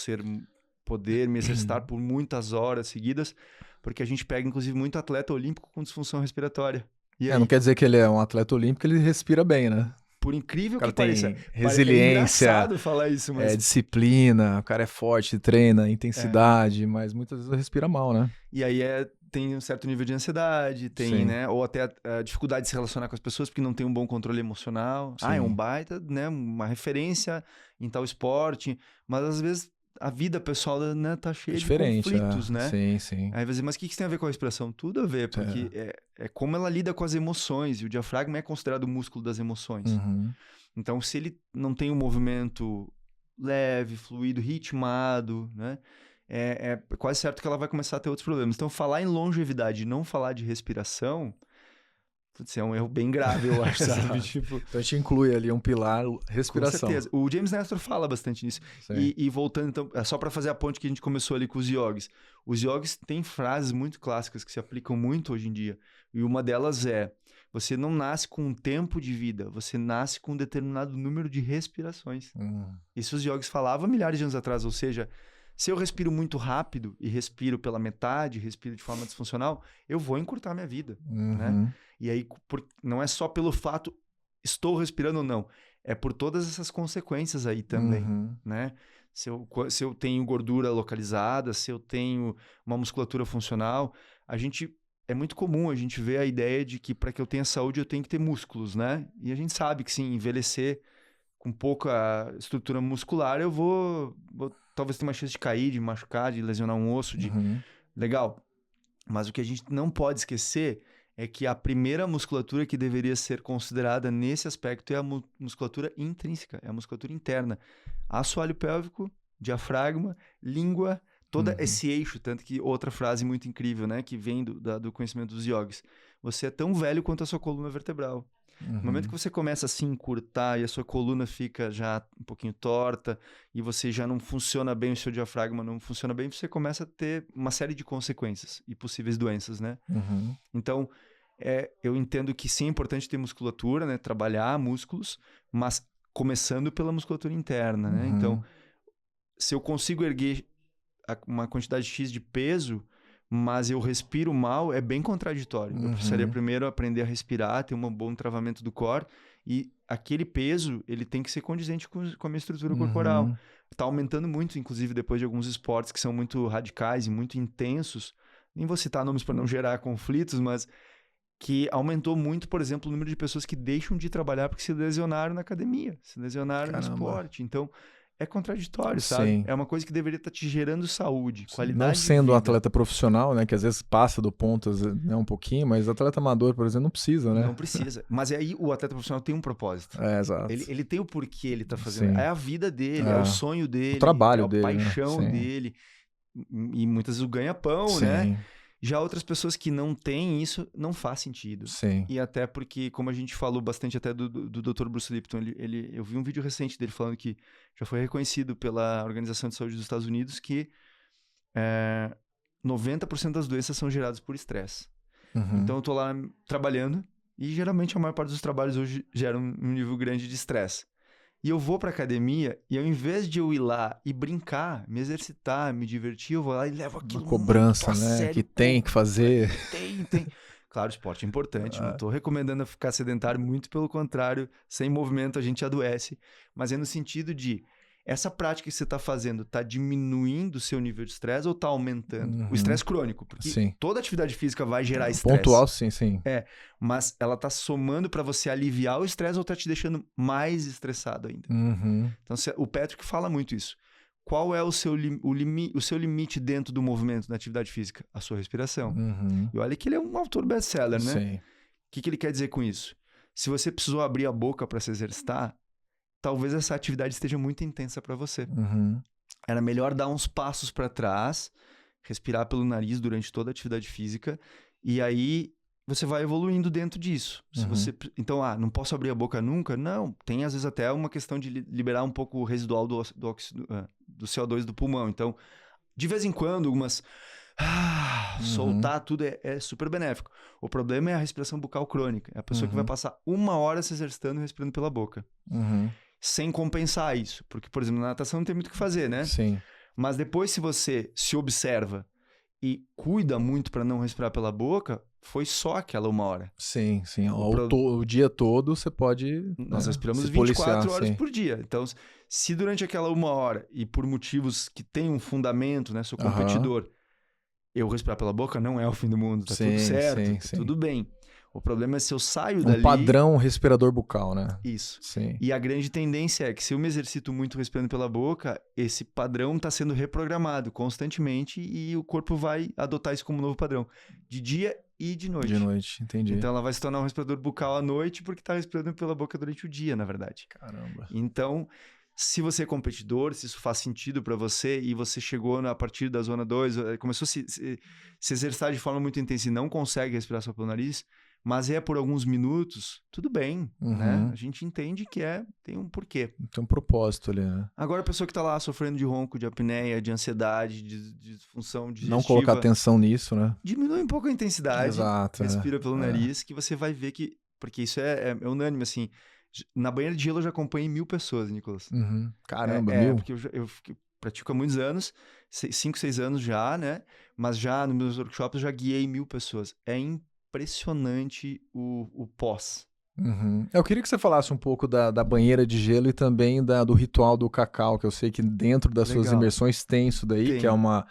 poder me exercitar por muitas horas seguidas, porque a gente pega, inclusive, muito atleta olímpico com disfunção respiratória. Não quer dizer que ele é um atleta olímpico, ele respira bem, né? Por incrível que pareça. Tem resiliência, é engraçado falar isso, mas... disciplina, o cara é forte, treina, intensidade, mas muitas vezes respira mal, né? E aí tem um certo nível de ansiedade, né? Ou até a dificuldade de se relacionar com as pessoas porque não tem um bom controle emocional. Sim. É um baita, né? Uma referência em tal esporte, mas às vezes a vida pessoal, né, tá cheia de conflitos, né? Sim. Aí você diz, mas o que isso tem a ver com a respiração? Tudo a ver, porque é como ela lida com as emoções, e o diafragma é considerado o músculo das emoções. Então, se ele não tem um movimento leve, fluido, ritmado, né? É quase certo que ela vai começar a ter outros problemas. Então, falar em longevidade e não falar de respiração... Putz, é um erro bem grave, eu acho, sabe? Então a gente inclui ali um pilar, respiração. Com certeza. O James Nestor fala bastante nisso. E voltando, então, só para fazer a ponte que a gente começou ali com os yogis. Os yogis têm frases muito clássicas que se aplicam muito hoje em dia. E uma delas é, você não nasce com um tempo de vida, você nasce com um determinado número de respirações. Isso os yogis falavam milhares de anos atrás, ou seja... Se eu respiro muito rápido e respiro pela metade, respiro de forma disfuncional, eu vou encurtar minha vida, né? E aí, não é só pelo fato, estou respirando ou não, é por todas essas consequências aí também, né? Se eu tenho gordura localizada, se eu tenho uma musculatura funcional, é muito comum a gente ver a ideia de que para que eu tenha saúde eu tenho que ter músculos, né? E a gente sabe que sim, envelhecer com pouca estrutura muscular, eu vou talvez ter uma chance de cair, de machucar, de lesionar um osso, Legal. Mas o que a gente não pode esquecer é que a primeira musculatura que deveria ser considerada nesse aspecto é a musculatura intrínseca, é a musculatura interna. Assoalho pélvico, diafragma, língua, todo esse eixo, tanto que outra frase muito incrível, né, que vem do conhecimento dos yogis. Você é tão velho quanto a sua coluna vertebral. No momento que você começa a se encurtar e a sua coluna fica já um pouquinho torta e você já não funciona bem, o seu diafragma não funciona bem, você começa a ter uma série de consequências e possíveis doenças, né? Então, eu entendo que sim, é importante ter musculatura, né? Trabalhar músculos, mas começando pela musculatura interna, né? Então, se eu consigo erguer uma quantidade X de peso, mas eu respiro mal, é bem contraditório. Eu precisaria primeiro aprender a respirar, ter um bom travamento do core, e aquele peso, ele tem que ser condizente com a minha estrutura corporal. Está aumentando muito, inclusive, depois de alguns esportes que são muito radicais e muito intensos. Nem vou citar nomes para não gerar conflitos, mas que aumentou muito, por exemplo, o número de pessoas que deixam de trabalhar porque se lesionaram na academia, se lesionaram no esporte. Então, é contraditório, sabe? Sim. É uma coisa que deveria estar te gerando saúde, qualidade não sendo de um vida. atleta profissional, né? Que às vezes passa do ponto, né, um pouquinho, mas atleta amador, por exemplo, não precisa, né? Não precisa. Mas aí o atleta profissional tem um propósito. Exato. Ele tem o porquê ele tá fazendo. Sim. É a vida dele, é o sonho dele, o trabalho é a dele, paixão né? dele. E muitas vezes o ganha-pão, Sim. né? Já outras pessoas que não têm isso, não faz sentido. Sim. E até porque, como a gente falou bastante até do Dr. Bruce Lipton, eu vi um vídeo recente dele falando que já foi reconhecido pela Organização de Saúde dos Estados Unidos que 90% das doenças são geradas por estresse. Então eu tô lá trabalhando e geralmente a maior parte dos trabalhos hoje geram um nível grande de estresse. E eu vou pra academia e ao invés de eu ir lá e brincar, me exercitar, me divertir, eu vou lá e levo aquilo uma cobrança, muito a né? sério, Que tem que fazer. Tem. Claro, o esporte é importante, não tô recomendando ficar sedentário, muito pelo contrário, sem movimento a gente adoece, mas é no sentido de essa prática que você está fazendo está diminuindo o seu nível de estresse ou está aumentando? O estresse crônico, porque toda atividade física vai gerar estresse. Pontual, sim. Mas ela está somando para você aliviar o estresse ou está te deixando mais estressado ainda. Então, o Patrick fala muito isso. qual é o seu limite dentro do movimento da atividade física? A sua respiração. Uhum. E olha que ele é um autor best-seller, né? Sim. O que ele quer dizer com isso? Se você precisou abrir a boca para se exercitar, talvez essa atividade esteja muito intensa para você. Uhum. Era melhor dar uns passos para trás, respirar pelo nariz durante toda a atividade física, e aí você vai evoluindo dentro disso. Se você, então, não posso abrir a boca nunca? Não, tem às vezes até uma questão de liberar um pouco o residual do CO2 do pulmão. Então, de vez em quando, algumas... soltar tudo é super benéfico. O problema é a respiração bucal crônica. É a pessoa que vai passar 1 hora se exercitando e respirando pela boca. Sem compensar isso. Porque, por exemplo, na natação não tem muito o que fazer, né? Sim. Mas depois, se você se observa e cuida muito para não respirar pela boca, foi só aquela 1 hora. Sim. O dia todo você pode... Nós respiramos se 24 policiar, horas sim. por dia. Então, se durante aquela 1 hora, e por motivos que tem um fundamento, né? Sou competidor, eu respirar pela boca, não é o fim do mundo. Tá tudo certo, tá tudo bem. O problema é se eu saio dali... Um padrão respirador bucal, né? Isso. Sim. E a grande tendência é que se eu me exercito muito respirando pela boca, esse padrão está sendo reprogramado constantemente e o corpo vai adotar isso como novo padrão. De dia e de noite. De noite, entendi. Então ela vai se tornar um respirador bucal à noite porque está respirando pela boca durante o dia, na verdade. Caramba. Então, se você é competidor, se isso faz sentido para você e você chegou a partir da zona 2, começou a se exercitar de forma muito intensa e não consegue respirar só pelo nariz, mas é por alguns minutos, tudo bem, né? A gente entende que tem um porquê. Tem um propósito ali, né? Agora a pessoa que tá lá sofrendo de ronco, de apneia, de ansiedade, de disfunção digestiva... Não colocar atenção nisso, né? Diminui um pouco a intensidade. Exato. Respira pelo nariz, que você vai ver que... Porque isso é unânime, assim. Na banheira de gelo eu já acompanhei 1.000 pessoas, Nicolas. Caramba, 1.000? Porque eu pratico há muitos anos, 5, 6 anos já, né? Mas já nos meus workshops eu já guiei 1.000 pessoas. É impressionante o pós. Eu queria que você falasse um pouco da banheira de gelo e também do ritual do cacau, que eu sei que dentro das suas imersões tem isso daí, que é uma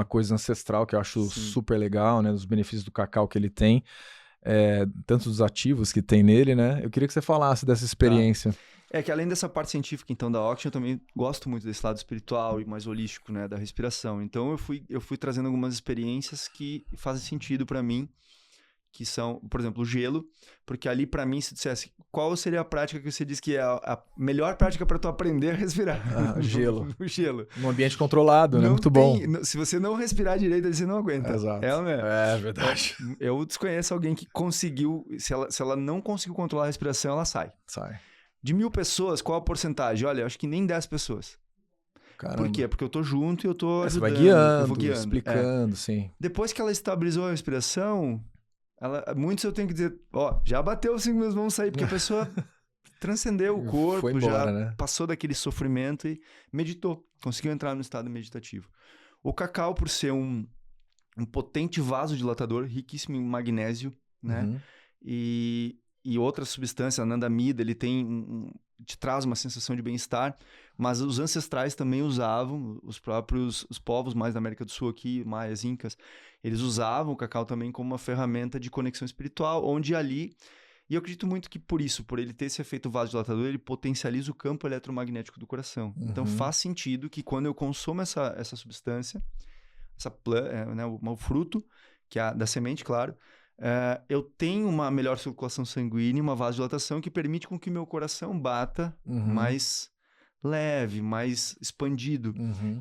coisa ancestral que eu acho super legal, né? Dos benefícios do cacau que ele tem, tanto dos ativos que tem nele, né? Eu queria que você falasse dessa experiência. É que além dessa parte científica, então, da Oxygen, eu também gosto muito desse lado espiritual e mais holístico, né? Da respiração. Então, eu fui trazendo algumas experiências que fazem sentido para mim, que são, por exemplo, o gelo, porque ali para mim, se dissesse qual seria a prática que você diz que é a melhor prática para tu aprender a respirar? Gelo. O gelo. Num ambiente controlado, né? Muito bom. Se você não respirar direito, você não aguenta. Exato. É verdade. Eu desconheço alguém que conseguiu, se ela não conseguiu controlar a respiração, ela sai. De 1.000 pessoas, qual a porcentagem? Olha, eu acho que nem 10 pessoas. Caramba. Por quê? Porque eu tô junto e eu tô ajudando. Você vai guiando, eu vou guiando, explicando, sim. Depois que ela estabilizou a respiração... muitos eu tenho que dizer, já bateu os 5 minutos, vamos sair, porque a pessoa transcendeu o corpo, foi embora, né? Passou daquele sofrimento e meditou, conseguiu entrar no estado meditativo. O cacau, por ser um potente vasodilatador, riquíssimo em magnésio, né? E outras substâncias, a anandamida, ele te traz uma sensação de bem-estar, mas os ancestrais também usavam, os povos mais da América do Sul aqui, maias, incas, eles usavam o cacau também como uma ferramenta de conexão espiritual, onde ali, e eu acredito muito que por ele ter esse efeito vasodilatador, ele potencializa o campo eletromagnético do coração. Então faz sentido que quando eu consumo essa substância, o fruto, que é da semente, claro, eu tenho uma melhor circulação sanguínea, uma vasodilatação que permite com que meu coração bata mais leve, mais expandido.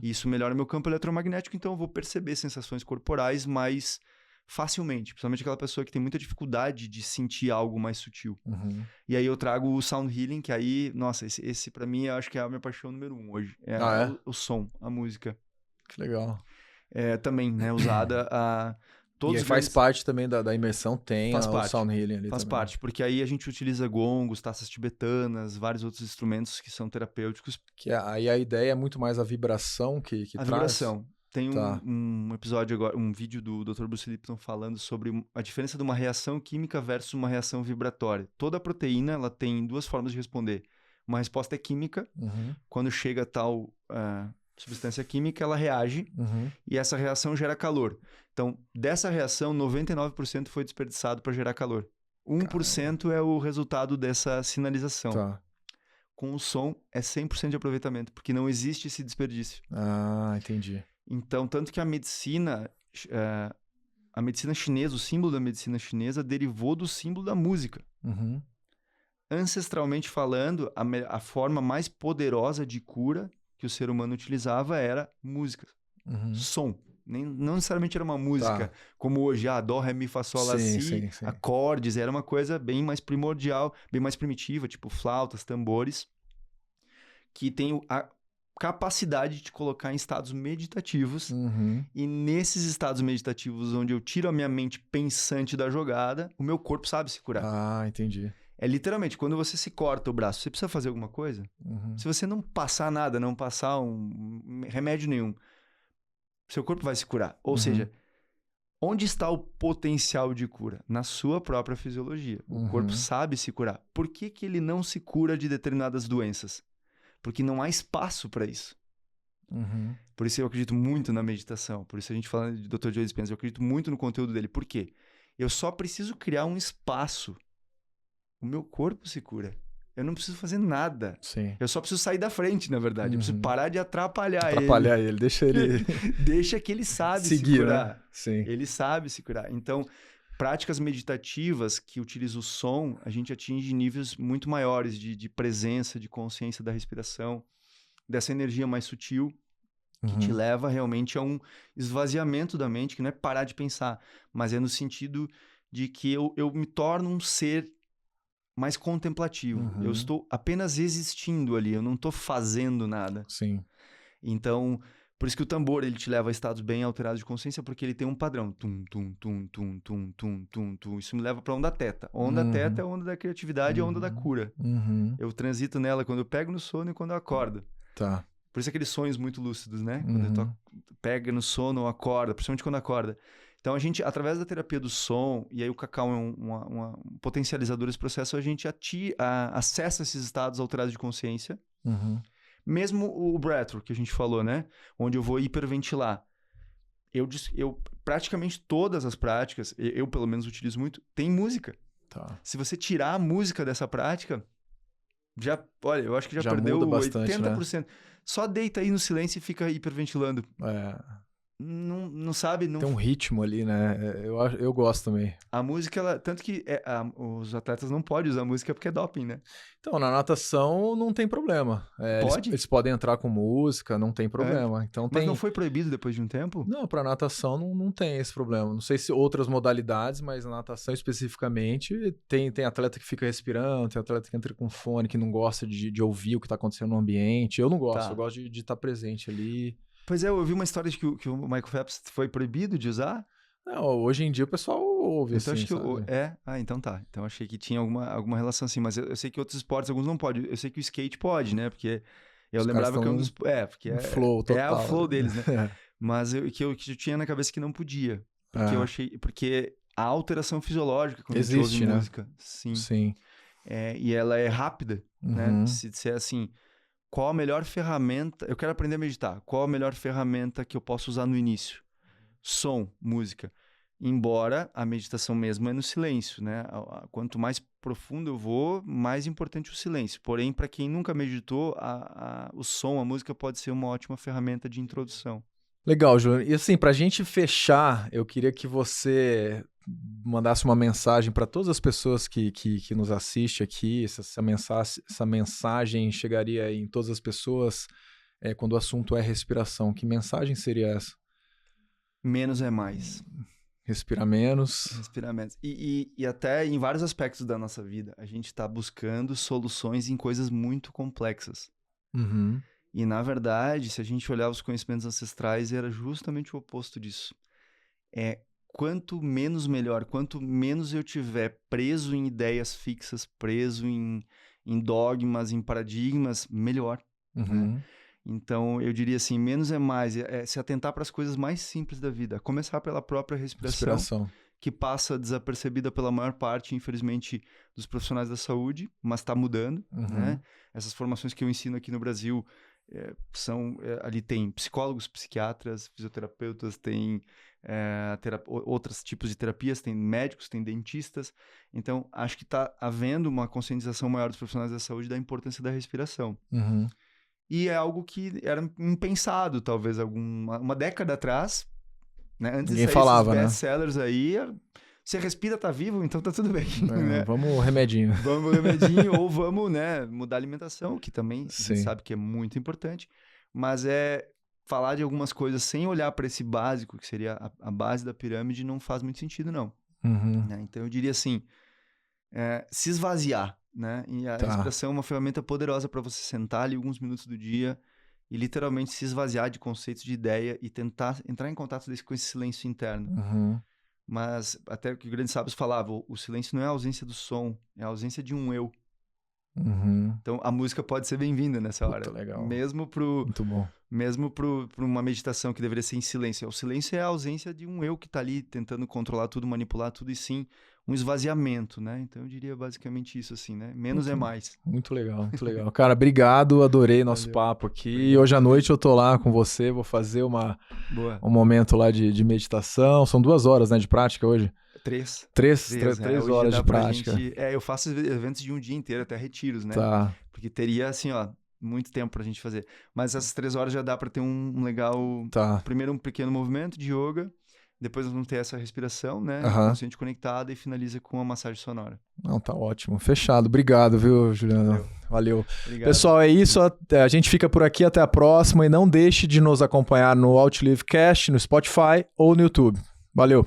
E isso melhora meu campo eletromagnético, então eu vou perceber sensações corporais mais facilmente, principalmente aquela pessoa que tem muita dificuldade de sentir algo mais sutil. E aí eu trago o Sound Healing, que aí, nossa, esse pra mim eu acho que é a minha paixão número 1 hoje. O som, a música. Que legal. Também, né, usada a... E faz parte também da imersão, tem o Sound Healing ali. Faz também. parte, porque aí a gente utiliza gongos, taças tibetanas, vários outros instrumentos que são terapêuticos. Aí a ideia é muito mais a vibração que traz? Vibração. Tem um episódio agora, um vídeo do Dr. Bruce Lipton falando sobre a diferença de uma reação química versus uma reação vibratória. Toda proteína, ela tem 2 formas de responder. Uma resposta é química, quando chega a tal substância química, ela reage e essa reação gera calor. Então, dessa reação, 99% foi desperdiçado para gerar calor. 1% é o resultado dessa sinalização. com o som é 100% de aproveitamento, porque não existe esse desperdício. Ah, entendi. Então, tanto que a medicina chinesa, o símbolo da medicina chinesa derivou do símbolo da música. Uhum. Ancestralmente falando, a forma mais poderosa de cura que o ser humano utilizava era música, som. Não necessariamente era uma música como hoje, dó, ré, mi, fá, sol, lá, si, acordes, era uma coisa bem mais primordial, bem mais primitiva, tipo flautas, tambores, que tem a capacidade de te colocar em estados meditativos, e nesses estados meditativos onde eu tiro a minha mente pensante da jogada, o meu corpo sabe se curar. Ah, entendi. É literalmente, quando você se corta o braço, você precisa fazer alguma coisa? Se você não passar nada, não passar um remédio nenhum, seu corpo vai se curar. Ou seja, onde está o potencial de cura? Na sua própria fisiologia. O corpo sabe se curar. Por que que ele não se cura de determinadas doenças? Porque não há espaço para isso. Por isso eu acredito muito na meditação. Por isso a gente fala de Dr. Joe Dispenza. Eu acredito muito no conteúdo dele. Por quê? Eu só preciso criar um espaço. O meu corpo se cura. Eu não preciso fazer nada. Sim. Eu só preciso sair da frente, na verdade. Eu preciso parar de atrapalhar ele. Atrapalhar ele, deixa ele... Deixa que ele sabe seguir, se curar. Né? Sim. Ele sabe se curar. Então, práticas meditativas que utilizam o som, a gente atinge níveis muito maiores de presença, de consciência da respiração, dessa energia mais sutil, que te leva realmente a um esvaziamento da mente, que não é parar de pensar, mas é no sentido de que eu me torno um ser mais contemplativo. Eu estou apenas existindo ali, eu não estou fazendo nada. Sim. Então, por isso que o tambor, ele te leva a estados bem alterados de consciência, porque ele tem um padrão. Tum, tum, tum, tum, tum, tum, tum, tum. Isso me leva para a onda teta. A onda teta é a onda da criatividade, a onda da cura. Eu transito nela quando eu pego no sono e quando eu acordo. Tá. Por isso aqueles sonhos muito lúcidos, né? Quando eu pega no sono ou acorda, principalmente quando acorda. Então, a gente, através da terapia do som, e aí o cacau é um potencializador desse processo, a gente acessa esses estados alterados de consciência. Mesmo o breathwork que a gente falou, né? Onde eu vou hiperventilar. Eu praticamente todas as práticas, eu pelo menos utilizo muito, tem música. Tá. Se você tirar a música dessa prática, olha, eu acho que já perdeu muda bastante, 80%. Né? Só deita aí no silêncio e fica hiperventilando. Não sabe... Não... Tem um ritmo ali, né? Eu gosto também. A música, tanto que os atletas não podem usar música porque é doping, né? Então, na natação não tem problema. Pode? Eles podem entrar com música, não tem problema. Então, mas não foi proibido depois de um tempo? Não, para natação não tem esse problema. Não sei se outras modalidades, mas na natação especificamente tem atleta que fica respirando, tem atleta que entra com fone, que não gosta de ouvir o que está acontecendo no ambiente. Eu não gosto, eu gosto de estar presente ali. Pois é, eu ouvi uma história de que o Michael Phelps foi proibido de usar. Não, hoje em dia o pessoal ouve então, assim, acho que então tá. Então achei que tinha alguma relação assim, mas eu sei que outros esportes, alguns não podem. Eu sei que o skate pode, né? Porque eu lembrava que é um dos... porque flow total. É o flow deles, né? Mas que eu tinha na cabeça que não podia. Porque eu achei... Porque a alteração fisiológica quando existe, a gente ouve né? música. Sim. E ela é rápida, né? Se disser assim... Qual a melhor ferramenta... Eu quero aprender a meditar. Qual a melhor ferramenta que eu posso usar no início? Som, música. Embora a meditação mesmo é no silêncio, né? Quanto mais profundo eu vou, mais importante o silêncio. Porém, para quem nunca meditou, o som, a música pode ser uma ótima ferramenta de introdução. Legal, Júnior. E assim, para a gente fechar, eu queria que você mandasse uma mensagem para todas as pessoas que nos assistem aqui. Essa mensagem chegaria em todas as pessoas quando o assunto é respiração. Que mensagem seria essa? Menos é mais. Respirar menos. Respirar menos. E até em vários aspectos da nossa vida, a gente está buscando soluções em coisas muito complexas. E, na verdade, se a gente olhar os conhecimentos ancestrais, era justamente o oposto disso. Quanto menos melhor, quanto menos eu tiver preso em ideias fixas, preso em dogmas, em paradigmas, melhor. Né? Então, eu diria assim, menos é mais, se atentar para as coisas mais simples da vida. Começar pela própria respiração. Que passa desapercebida pela maior parte, infelizmente, dos profissionais da saúde, mas está mudando. Né? Essas formações que eu ensino aqui no Brasil, ali tem psicólogos, psiquiatras, fisioterapeutas, tem outros tipos de terapias, tem médicos, tem dentistas. Então, acho que está havendo uma conscientização maior dos profissionais da saúde da importância da respiração. Uhum. E é algo que era impensado, talvez, uma década atrás, né? Antes Ninguém de sair falava, esses né? best-sellers aí, você respira, tá vivo, então tá tudo bem. Né? Vamos remedinho. Vamos remedinho ou vamos, né, mudar a alimentação, que também a gente Sim. sabe que é muito importante. Mas falar de algumas coisas sem olhar para esse básico, que seria a base da pirâmide, não faz muito sentido, não. Uhum. Né? Então eu diria assim, se esvaziar, né? E a Tá. respiração é uma ferramenta poderosa para você sentar ali alguns minutos do dia e literalmente se esvaziar de conceitos, de ideia e tentar entrar em contato com esse silêncio interno. Uhum. Mas até o que os grandes sábios falavam, o silêncio não é a ausência do som, é a ausência de um eu. Uhum. Então a música pode ser bem-vinda nessa hora. Legal. Muito bom. Mesmo para uma meditação que deveria ser em silêncio. O silêncio é a ausência de um eu que está ali tentando controlar tudo, manipular tudo, e sim um esvaziamento, né? Então eu diria basicamente isso, assim, né? Menos é mais. Muito legal, muito legal. Cara, obrigado, adorei nosso papo aqui. E hoje à noite eu tô lá com você, vou fazer um momento lá de meditação. São 2 horas, né, de prática hoje? 3 horas de prática. Eu faço eventos de um dia inteiro, até retiros, né? Tá. Porque teria, assim, muito tempo pra gente fazer. Mas essas 3 horas já dá pra ter um legal... Tá. Primeiro um pequeno movimento de yoga, depois nós vamos ter essa respiração, né? Consciente conectada, e finaliza com a massagem sonora. Não, tá ótimo. Fechado. Obrigado, viu, Juliano? Valeu. Obrigado. Pessoal, é isso. A gente fica por aqui. Até a próxima. E não deixe de nos acompanhar no Outlive Cast, no Spotify ou no YouTube. Valeu.